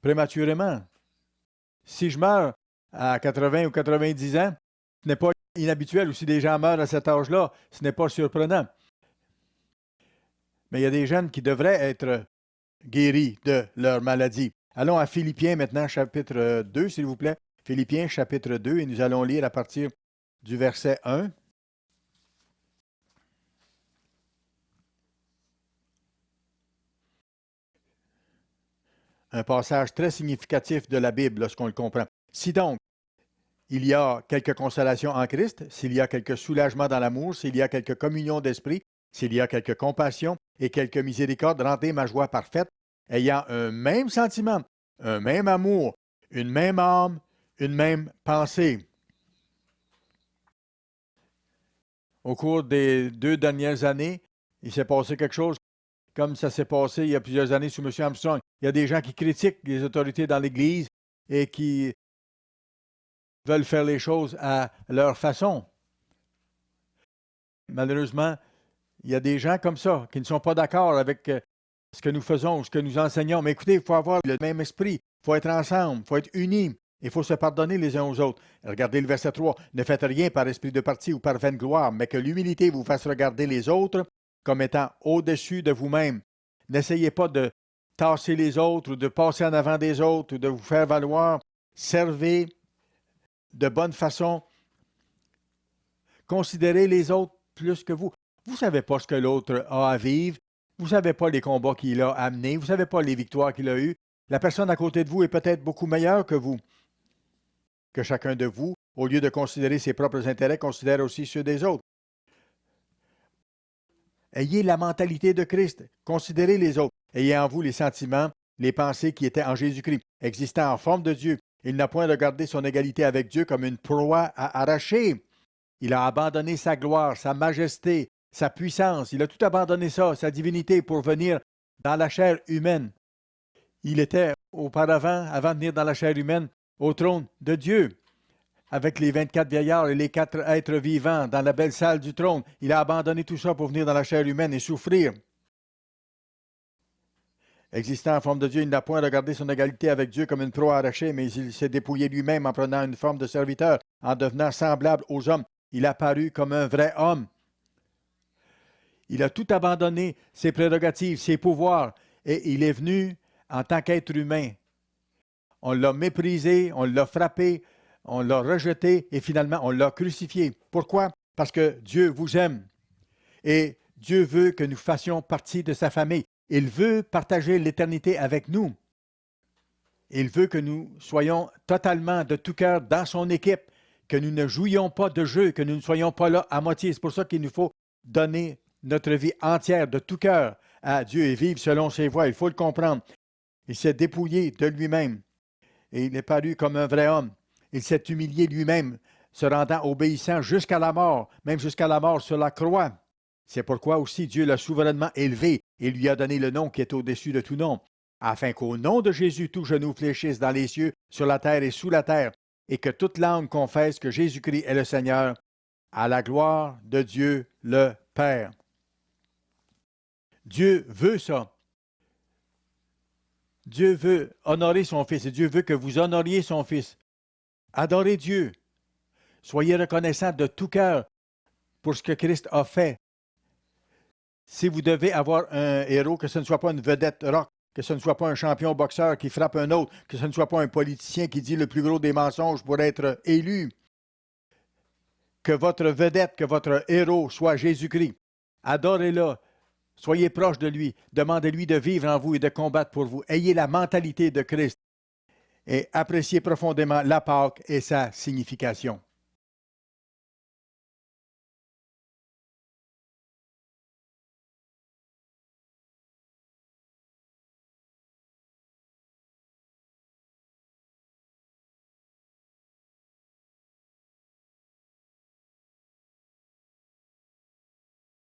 prématurément. Si je meurs à 80 ou 90 ans, ce n'est pas inhabituel, ou si des gens meurent à cet âge-là, ce n'est pas surprenant. Mais il y a des jeunes qui devraient être guéris de leur maladie. Allons à Philippiens maintenant, chapitre 2, s'il vous plaît. Philippiens, chapitre 2, et nous allons lire à partir du verset 1. Un passage très significatif de la Bible lorsqu'on le comprend. Si donc, il y a quelque consolation en Christ, s'il y a quelque soulagement dans l'amour, s'il y a quelque communion d'esprit, s'il y a quelque compassion et quelque miséricorde, rendez ma joie parfaite, ayant un même sentiment, un même amour, une même âme, une même pensée. Au cours des 2 dernières années, il s'est passé quelque chose comme ça s'est passé il y a plusieurs années sous M. Armstrong. Il y a des gens qui critiquent les autorités dans l'Église et qui veulent faire les choses à leur façon. Malheureusement, il y a des gens comme ça qui ne sont pas d'accord avec ce que nous faisons ou ce que nous enseignons. Mais écoutez, il faut avoir le même esprit, il faut être ensemble, il faut être unis, il faut se pardonner les uns aux autres. Regardez le verset 3. Ne faites rien par esprit de parti ou par vaine gloire, mais que l'humilité vous fasse regarder les autres comme étant au-dessus de vous-même. N'essayez pas de tasser les autres ou de passer en avant des autres ou de vous faire valoir. Servez de bonne façon. Considérez les autres plus que vous. Vous ne savez pas ce que l'autre a à vivre. Vous ne savez pas les combats qu'il a amenés. Vous ne savez pas les victoires qu'il a eues. La personne à côté de vous est peut-être beaucoup meilleure que vous. Que chacun de vous, au lieu de considérer ses propres intérêts, considère aussi ceux des autres. Ayez la mentalité de Christ. Considérez les autres. Ayez en vous les sentiments, les pensées qui étaient en Jésus-Christ. Existant en forme de Dieu, il n'a point regardé son égalité avec Dieu comme une proie à arracher. Il a abandonné sa gloire, sa majesté, sa puissance. Il a tout abandonné ça, sa divinité, pour venir dans la chair humaine. Il était auparavant, avant de venir dans la chair humaine, au trône de Dieu, avec les 24 vieillards et les 4 êtres vivants dans la belle salle du trône. Il a abandonné tout ça pour venir dans la chair humaine et souffrir. Existant en forme de Dieu, il n'a point regardé son égalité avec Dieu comme une proie arrachée, mais il s'est dépouillé lui-même en prenant une forme de serviteur, en devenant semblable aux hommes. Il a paru comme un vrai homme. Il a tout abandonné, ses prérogatives, ses pouvoirs, et il est venu en tant qu'être humain. On l'a méprisé, on l'a frappé, on l'a rejeté et finalement on l'a crucifié. Pourquoi? parce que Dieu vous aime et Dieu veut que nous fassions partie de sa famille. Il veut partager l'éternité avec nous. Il veut que nous soyons totalement de tout cœur dans son équipe, que nous ne jouions pas de jeu, que nous ne soyons pas là à moitié. C'est pour ça qu'il nous faut donner notre vie entière de tout cœur à Dieu et vivre selon ses voies. Il faut le comprendre. Il s'est dépouillé de lui-même et il est paru comme un vrai homme. Il s'est humilié lui-même, se rendant obéissant jusqu'à la mort, même jusqu'à la mort sur la croix. C'est pourquoi aussi Dieu l'a souverainement élevé et lui a donné le nom qui est au-dessus de tout nom, afin qu'au nom de Jésus, tout genou fléchisse dans les cieux, sur la terre et sous la terre, et que toute langue confesse que Jésus-Christ est le Seigneur, à la gloire de Dieu le Père. Dieu veut ça. Dieu veut honorer son Fils et Dieu veut que vous honoriez son Fils. Adorez Dieu. Soyez reconnaissants de tout cœur pour ce que Christ a fait. Si vous devez avoir un héros, que ce ne soit pas une vedette rock, que ce ne soit pas un champion boxeur qui frappe un autre, que ce ne soit pas un politicien qui dit le plus gros des mensonges pour être élu, que votre vedette, que votre héros soit Jésus-Christ. Adorez-le. Soyez proche de lui. Demandez-lui de vivre en vous et de combattre pour vous. Ayez la mentalité de Christ et appréciez profondément la Pâque et sa signification.